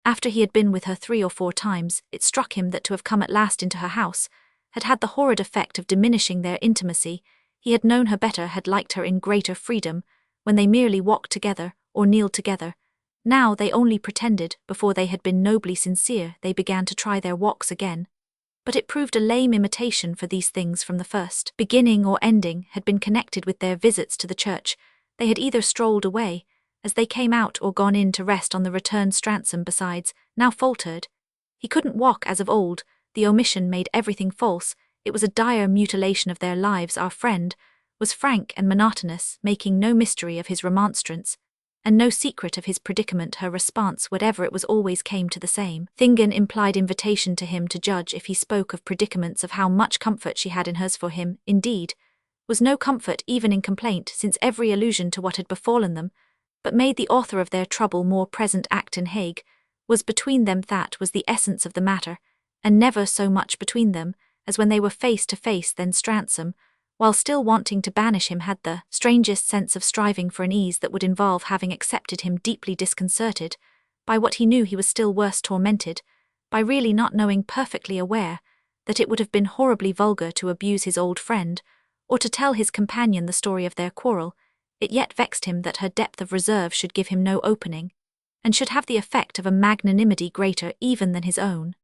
After he had been with her 3 or 4 times, it struck him that to have come at last into her house had had the horrid effect of diminishing their intimacy. He had known her better, had liked her in greater freedom, when they merely walked together or kneeled together. Now they only pretended. Before they had been nobly sincere. They began to try their walks again, but it proved a lame imitation, for these things from the first, beginning or ending, had been connected with their visits to the church. They had either strolled away as they came out or gone in to rest on the return. Stransom, besides, now faltered. He couldn't walk as of old. The omission made everything false. It was a dire mutilation of their lives. Our friend was frank and monotonous, making no mystery of his remonstrance, and no secret of his predicament. Her response, whatever it was, always came to the same thing, an implied invitation to him to judge if he spoke of predicaments of how much comfort she had in hers. For him, indeed, was no comfort even in complaint, since every allusion to what had befallen them but made the author of their trouble more present. Acton Hague was between them. That was the essence of the matter, and never so much between them as when they were face to face. Then Stransom, while still wanting to banish him, had the strangest sense of striving for an ease that would involve having accepted him, deeply disconcerted by what he knew. He was still worse tormented by really not knowing, perfectly aware that it would have been horribly vulgar to abuse his old friend or to tell his companion the story of their quarrel. It yet vexed him that her depth of reserve should give him no opening, and should have the effect of a magnanimity greater even than his own.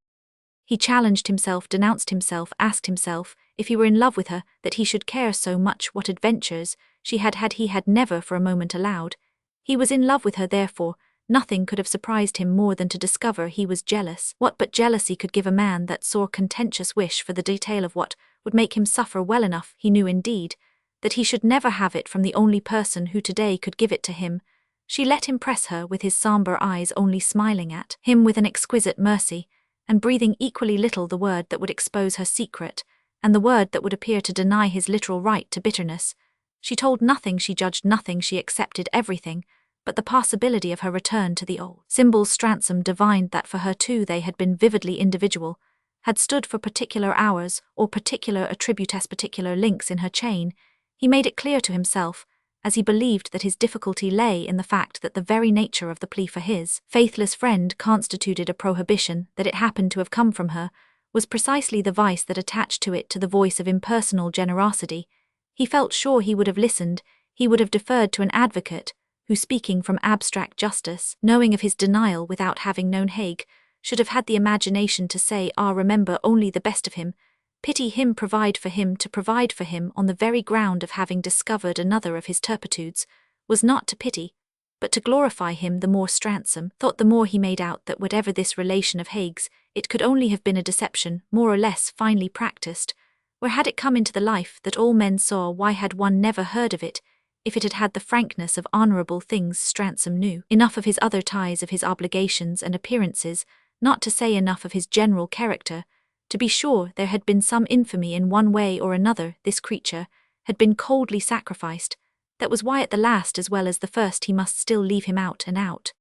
He challenged himself, denounced himself, asked himself, if he were in love with her, that he should care so much what adventures she had had he had never for a moment allowed. He was in love with her, therefore nothing could have surprised him more than to discover he was jealous. What but jealousy could give a man that sore contentious wish for the detail of what would make him suffer well enough? He knew indeed that he should never have it from the only person who today could give it to him. She let him press her with his sombre eyes, only smiling at him with an exquisite mercy, and breathing equally little the word that would expose her secret, and the word that would appear to deny his literal right to bitterness. She told nothing, she judged nothing, she accepted everything, but the possibility of her return to the old symbols. Stransom divined that for her too they had been vividly individual, had stood for particular hours or particular attributes, particular links in her chain. He made it clear to himself, as he believed that his difficulty lay in the fact that the very nature of the plea for his faithless friend constituted a prohibition, that it happened to have come from her, was precisely the vice that attached to it to the voice of impersonal generosity. He felt sure he would have listened, he would have deferred to an advocate, who, speaking from abstract justice, knowing of his denial without having known Hague, should have had the imagination to say, remember only the best of him, pity him, provide for him. To provide for him on the very ground of having discovered another of his turpitudes was not to pity, but to glorify him the more. Stransom thought the more he made out that whatever this relation of Hague's, it could only have been a deception, more or less finely practiced. Where had it come into the life that all men saw? Why had one never heard of it? If it had had the frankness of honourable things, Stransom knew enough of his other ties, of his obligations and appearances, not to say enough of his general character, to be sure there had been some infamy in one way or another. This creature had been coldly sacrificed. That was why at the last as well as the first he must still leave him out and out.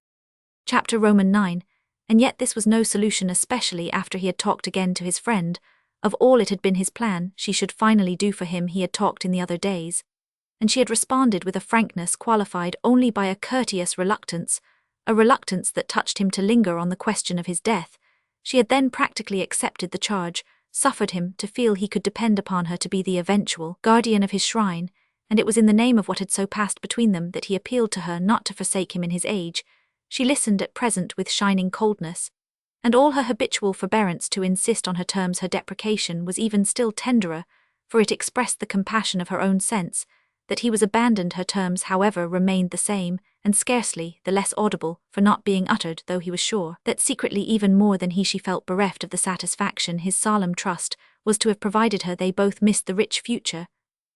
Chapter Roman 9. And yet this was no solution, especially after he had talked again to his friend. Of all it had been his plan she should finally do for him, he had talked in the other days, and she had responded with a frankness qualified only by a courteous reluctance, a reluctance that touched him to linger on the question of his death. She had then practically accepted the charge, suffered him to feel he could depend upon her to be the eventual guardian of his shrine, and it was in the name of what had so passed between them that he appealed to her not to forsake him in his age. She listened at present with shining coldness, and all her habitual forbearance to insist on her terms. Her deprecation was even still tenderer, for it expressed the compassion of her own sense. That he was abandoned, her terms however remained the same, and scarcely the less audible for not being uttered, though he was sure that secretly even more than he she felt bereft of the satisfaction his solemn trust was to have provided her. They both missed the rich future,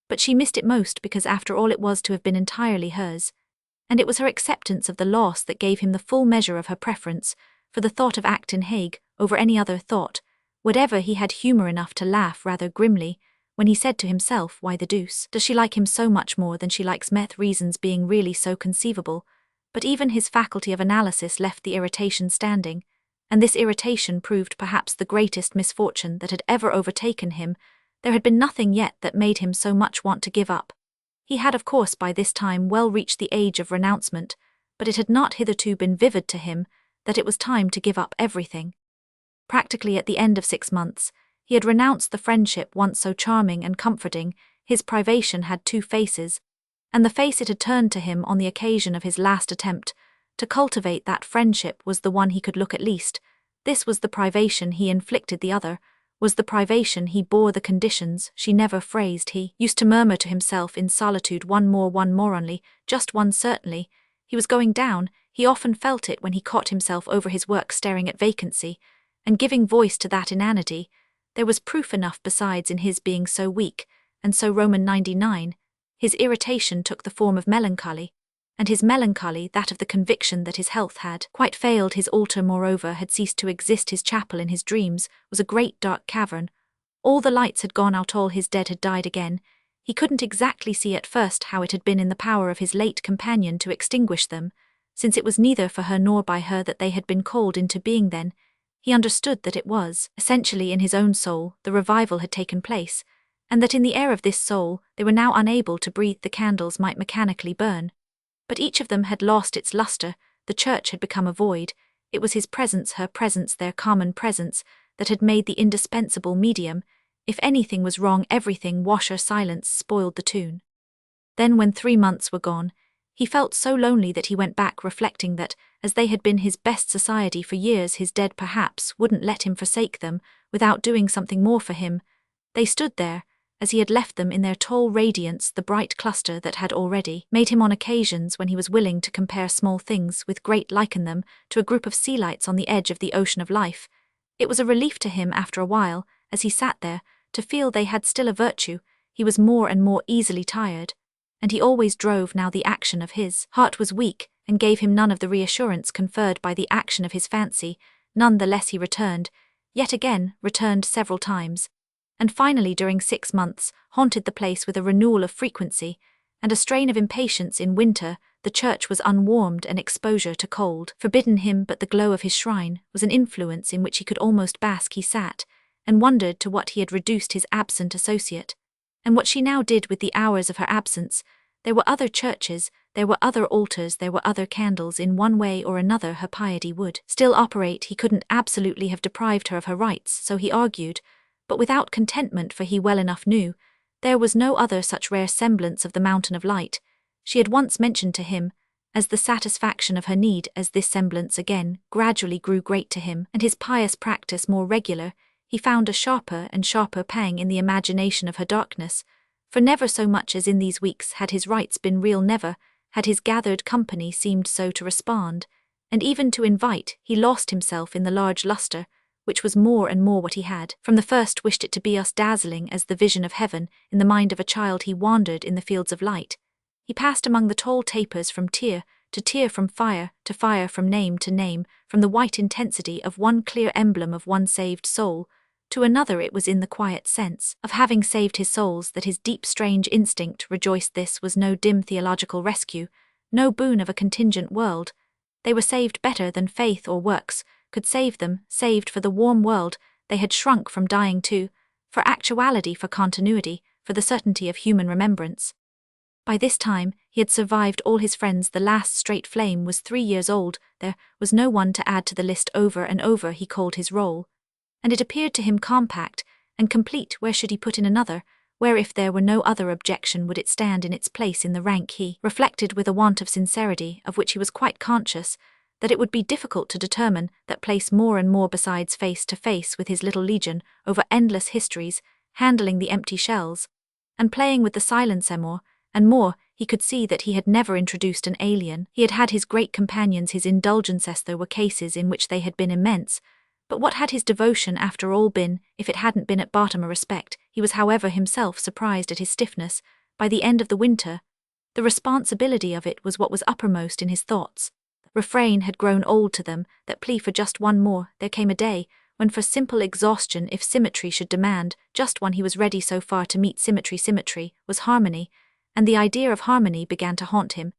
but she missed it most because after all it was to have been entirely hers, and it was her acceptance of the loss that gave him the full measure of her preference for the thought of Acton Hague over any other thought. Whatever, he had humour enough to laugh rather grimly when he said to himself, why the deuce does she like him so much more than she likes Meth, reasons being really so conceivable? But even his faculty of analysis left the irritation standing, and this irritation proved perhaps the greatest misfortune that had ever overtaken him. There had been nothing yet that made him so much want to give up. He had of course by this time well reached the age of renouncement, but it had not hitherto been vivid to him that it was time to give up everything. Practically at the end of 6 months, he had renounced the friendship once so charming and comforting. His privation had two faces, and the face it had turned to him on the occasion of his last attempt to cultivate that friendship was the one he could look at least. This was the privation he inflicted, the other was the privation he bore. The conditions she never phrased, he used to murmur to himself in solitude. One more only, just one certainly. He was going down. He often felt it when he caught himself over his work staring at vacancy, and giving voice to that inanity. There was proof enough besides in his being so weak, and so Roman 99. His irritation took the form of melancholy, and his melancholy that of the conviction that his health had quite failed. His altar moreover had ceased to exist. His chapel in his dreams was a great dark cavern. All the lights had gone out, all his dead had died again. He couldn't exactly see at first how it had been in the power of his late companion to extinguish them, since it was neither for her nor by her that they had been called into being then. He understood that it was, essentially in his own soul, the revival had taken place, and that in the air of this soul they were now unable to breathe. The candles might mechanically burn, but each of them had lost its lustre. The church had become a void. It was his presence, her presence, their common presence, that had made the indispensable medium. If anything was wrong, everything, washer, silence, spoiled the tune. Then when 3 months were gone, he felt so lonely that he went back, reflecting that, as they had been his best society for years. His dead perhaps wouldn't let him forsake them without doing something more for him. They stood there, as he had left them in their tall radiance, the bright cluster that had already made him on occasions when he was willing to compare small things with great, liken them to a group of sea lights on the edge of the ocean of life. It was a relief to him after a while, as he sat there, to feel they had still a virtue. He was more and more easily tired, and he always drove now. The action of his heart was weak, and gave him none of the reassurance conferred by the action of his fancy. None the less he returned, yet again, returned several times, and finally during 6 months, haunted the place with a renewal of frequency, and a strain of impatience. In winter, the church was unwarmed and exposure to cold forbidden him, but the glow of his shrine was an influence in which he could almost bask. He sat, and wondered to what he had reduced his absent associate, and what she now did with the hours of her absence. There were other churches, there were other altars, there were other candles. In one way or another her piety would still operate. He couldn't absolutely have deprived her of her rights, so he argued, but without contentment, for he well enough knew there was no other such rare semblance of the mountain of light she had once mentioned to him as the satisfaction of her need. As this semblance again gradually grew great to him, and his pious practice more regular, he found a sharper and sharper pang in the imagination of her darkness, for never so much as in these weeks had his rights been real, never had his gathered company seemed so to respond, and even to invite. He lost himself in the large lustre, which was more and more what he had from the first wished it to be, as dazzling as the vision of heaven in the mind of a child. He wandered in the fields of light. He passed among the tall tapers, from tear to tear, from fire to fire, from name to name, from the white intensity of one clear emblem of one saved soul to another. It was in the quiet sense of having saved his souls that his deep strange instinct rejoiced. This was no dim theological rescue, no boon of a contingent world. They were saved better than faith or works could save them, saved for the warm world they had shrunk from dying to, for actuality, for continuity, for the certainty of human remembrance. By this time, he had survived all his friends. The last straight flame was 3 years old. There was no one to add to the list. Over and over he called his roll, and it appeared to him compact and complete. Where should he put in another? Where, if there were no other objection, would it stand in its place in the rank? He reflected with a want of sincerity, of which he was quite conscious, that it would be difficult to determine that place more and more. Besides, face to face with his little legion, over endless histories, handling the empty shells, and playing with the silence more and more, he could see that he had never introduced an alien. He had had his great companions, his indulgences. There were cases in which they had been immense, but what had his devotion after all been, if it hadn't been at bottom a respect? He was, however, himself surprised at his stiffness. By the end of the winter, the responsibility of it was what was uppermost in his thoughts. Refrain had grown old to them, that plea for just one more. There came a day when, for simple exhaustion, if symmetry should demand just one, he was ready so far to meet symmetry. Symmetry was harmony, and the idea of harmony began to haunt him.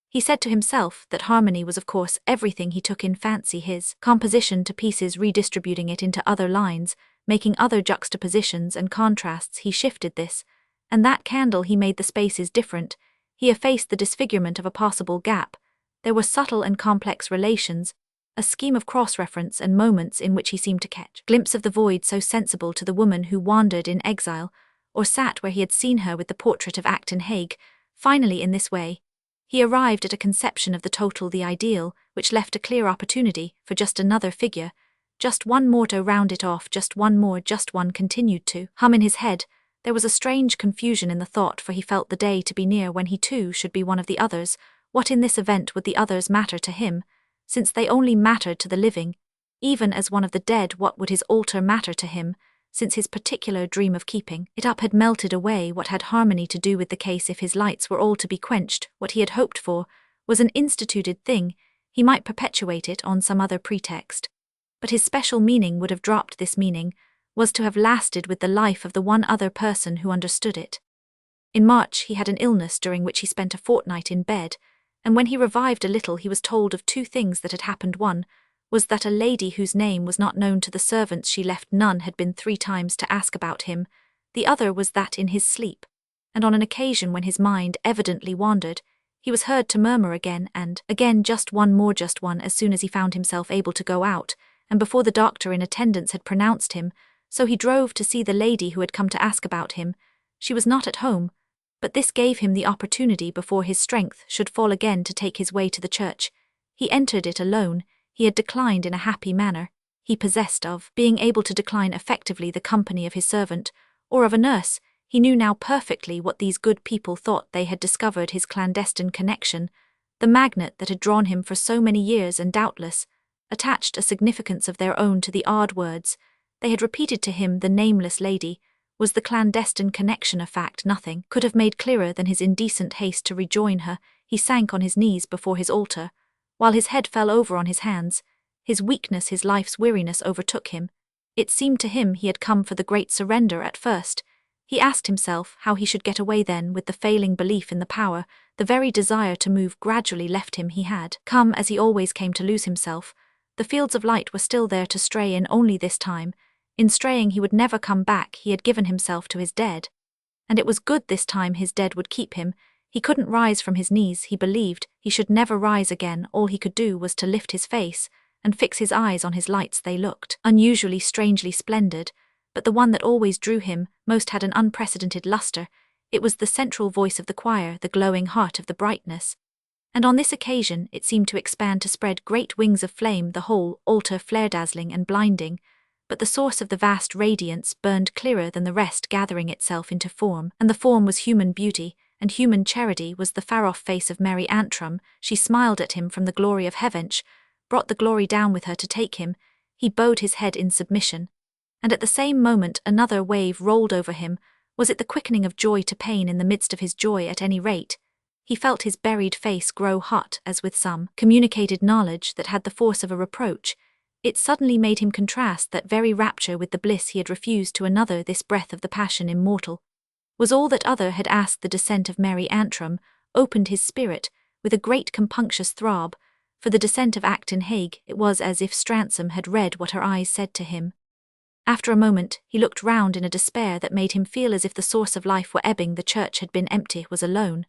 He said to himself that harmony was of course everything he took in fancy, his composition to pieces, redistributing it into other lines, making other juxtapositions and contrasts. He shifted this and that candle, he made the spaces different, he effaced the disfigurement of a possible gap. There were subtle and complex relations, a scheme of cross-reference, and moments in which he seemed to catch a glimpse of the void so sensible to the woman who wandered in exile, or sat where he had seen her with the portrait of Acton Hague. Finally, in this way, he arrived at a conception of the total, the ideal, which left a clear opportunity for just another figure, just one more to round it off, just one more, just one. Continued to hum in his head. There was a strange confusion in the thought, for he felt the day to be near when he too should be one of the others. What in this event would the others matter to him, since they only mattered to the living? Even as one of the dead, what would his altar matter to him, since his particular dream of keeping it up had melted away? What had harmony to do with the case? If his lights were all to be quenched, what he had hoped for was an instituted thing. He might perpetuate it on some other pretext, but his special meaning would have dropped. This meaning was to have lasted with the life of the one other person who understood it. In March he had an illness during which he spent a fortnight in bed, and when he revived a little he was told of 2 things that had happened. One was that a lady whose name was not known to the servants she left none had been 3 times to ask about him. The other was that in his sleep, and on an occasion when his mind evidently wandered, he was heard to murmur again and again, just one more, just one, as soon as he found himself able to go out, and before the doctor in attendance had pronounced him. So he drove to see the lady who had come to ask about him. She was not at home, but this gave him the opportunity before his strength should fall again to take his way to the church. He entered it alone. He had declined in a happy manner. He possessed of being able to decline effectively the company of his servant, or of a nurse. He knew now perfectly what these good people thought. They had discovered his clandestine connection, the magnet that had drawn him for so many years, and doubtless attached a significance of their own to the odd words they had repeated to him. The nameless lady was the clandestine connection, a fact nothing could have made clearer than his indecent haste to rejoin her. He sank on his knees before his altar, while his head fell over on his hands. His weakness, his life's weariness overtook him. It seemed to him he had come for the great surrender at first. He asked himself how he should get away then with the failing belief in the power. The very desire to move gradually left him. He had come as he always came to lose himself. The fields of light were still there to stray in, only this time, in straying he would never come back. He had given himself to his dead. And it was good this time his dead would keep him. He couldn't rise from his knees. He believed he should never rise again. All he could do was to lift his face and fix his eyes on his lights. They looked unusually, strangely splendid, but the one that always drew him most had an unprecedented luster. It was the central voice of the choir, the glowing heart of the brightness. And on this occasion it seemed to expand, to spread great wings of flame, the whole altar flare-dazzling and blinding. But the source of the vast radiance burned clearer than the rest, gathering itself into form, and the form was human beauty, and human charity was the far-off face of Mary Antrim. She smiled at him from the glory of heaven, brought the glory down with her to take him. He bowed his head in submission. And at the same moment another wave rolled over him. Was it the quickening of joy to pain in the midst of his joy? At any rate, he felt his buried face grow hot, as with some communicated knowledge that had the force of a reproach. It suddenly made him contrast that very rapture with the bliss he had refused to another. This breath of the passion immortal was all that other had asked. The descent of Mary Antrim opened his spirit with a great compunctious throb. For the descent of Acton Hague, it was as if Stransom had read what her eyes said to him. After a moment, he looked round in a despair that made him feel as if the source of life were ebbing. The church had been empty, was alone.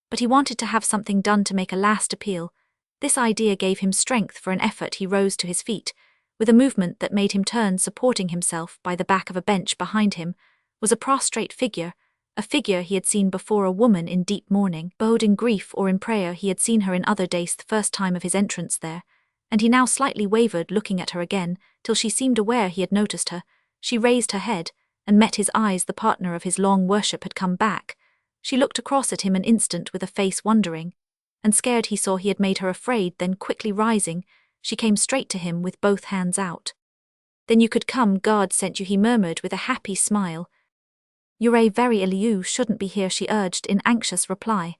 But he wanted to have something done to make a last appeal. This idea gave him strength. For an effort he rose to his feet. With a movement that made him turn, supporting himself by the back of a bench behind him, was a prostrate figure, a figure he had seen before, a woman in deep mourning, bowed in grief or in prayer. He had seen her in other days, the first time of his entrance there, and he now slightly wavered, looking at her again, till she seemed aware he had noticed her. She raised her head, and met his eyes. The partner of his long worship had come back. She looked across at him an instant with a face wondering and scared. He saw he had made her afraid. Then quickly rising, she came straight to him with both hands out. "Then you could come, God sent you," he murmured with a happy smile. "You're very ill, you shouldn't be here," she urged in anxious reply.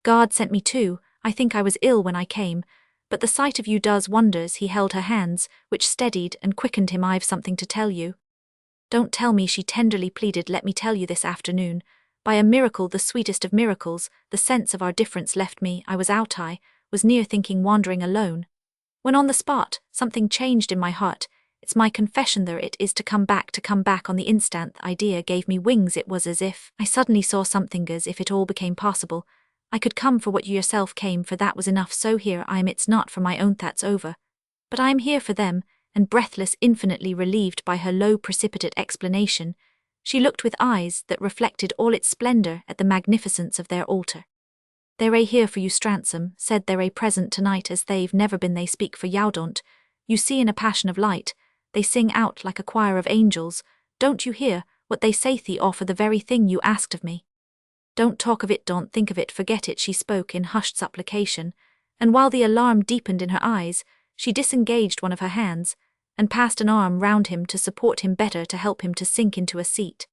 "God sent me too. I think I was ill when I came, but the sight of you does wonders." He held her hands, which steadied and quickened him. "I've something to tell you." "Don't tell me," she tenderly pleaded. "Let me tell you this afternoon. By a miracle, the sweetest of miracles, the sense of our difference left me. I was near thinking, wandering alone, when on the spot, something changed in my heart. It's my confession there. It is to come back on the instant. The idea gave me wings. It was as if I suddenly saw something, as if it all became possible. I could come for what you yourself came for. That was enough. So here I am. It's not for my own, that's over. But I am here for them." And breathless, infinitely relieved by her low, precipitate explanation, she looked with eyes that reflected all its splendor at the magnificence of their altar. "They're here for you," Stransom said. "They're present tonight as they've never been. They speak for Yaudont. You see, in a passion of light, they sing out like a choir of angels. Don't you hear what they say? They offer the very thing you asked of me. Don't talk of it, don't think of it, forget it." She spoke in hushed supplication, and while the alarm deepened in her eyes, she disengaged one of her hands and passed an arm round him to support him better, to help him to sink into a seat.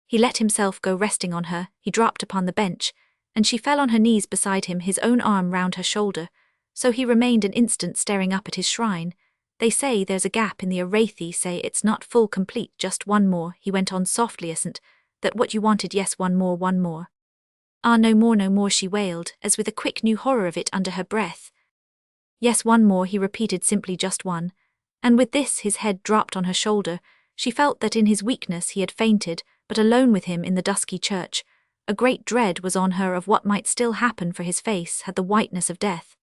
He let himself go, resting on her. He dropped upon the bench, and she fell on her knees beside him, his own arm round her shoulder. So he remained an instant staring up at his shrine. "They say there's a gap in the array. They say it's not full complete. Just one more," he went on softly. "Isn't that what you wanted?" "Yes, one more, one more." "Ah, no more, no more," she wailed, as with a quick new horror of it under her breath. "Yes, one more," he repeated simply, "just one." And with this his head dropped on her shoulder. She felt that in his weakness he had fainted, but alone with him in the dusky church, a great dread was on her of what might still happen, for his face had the whiteness of death.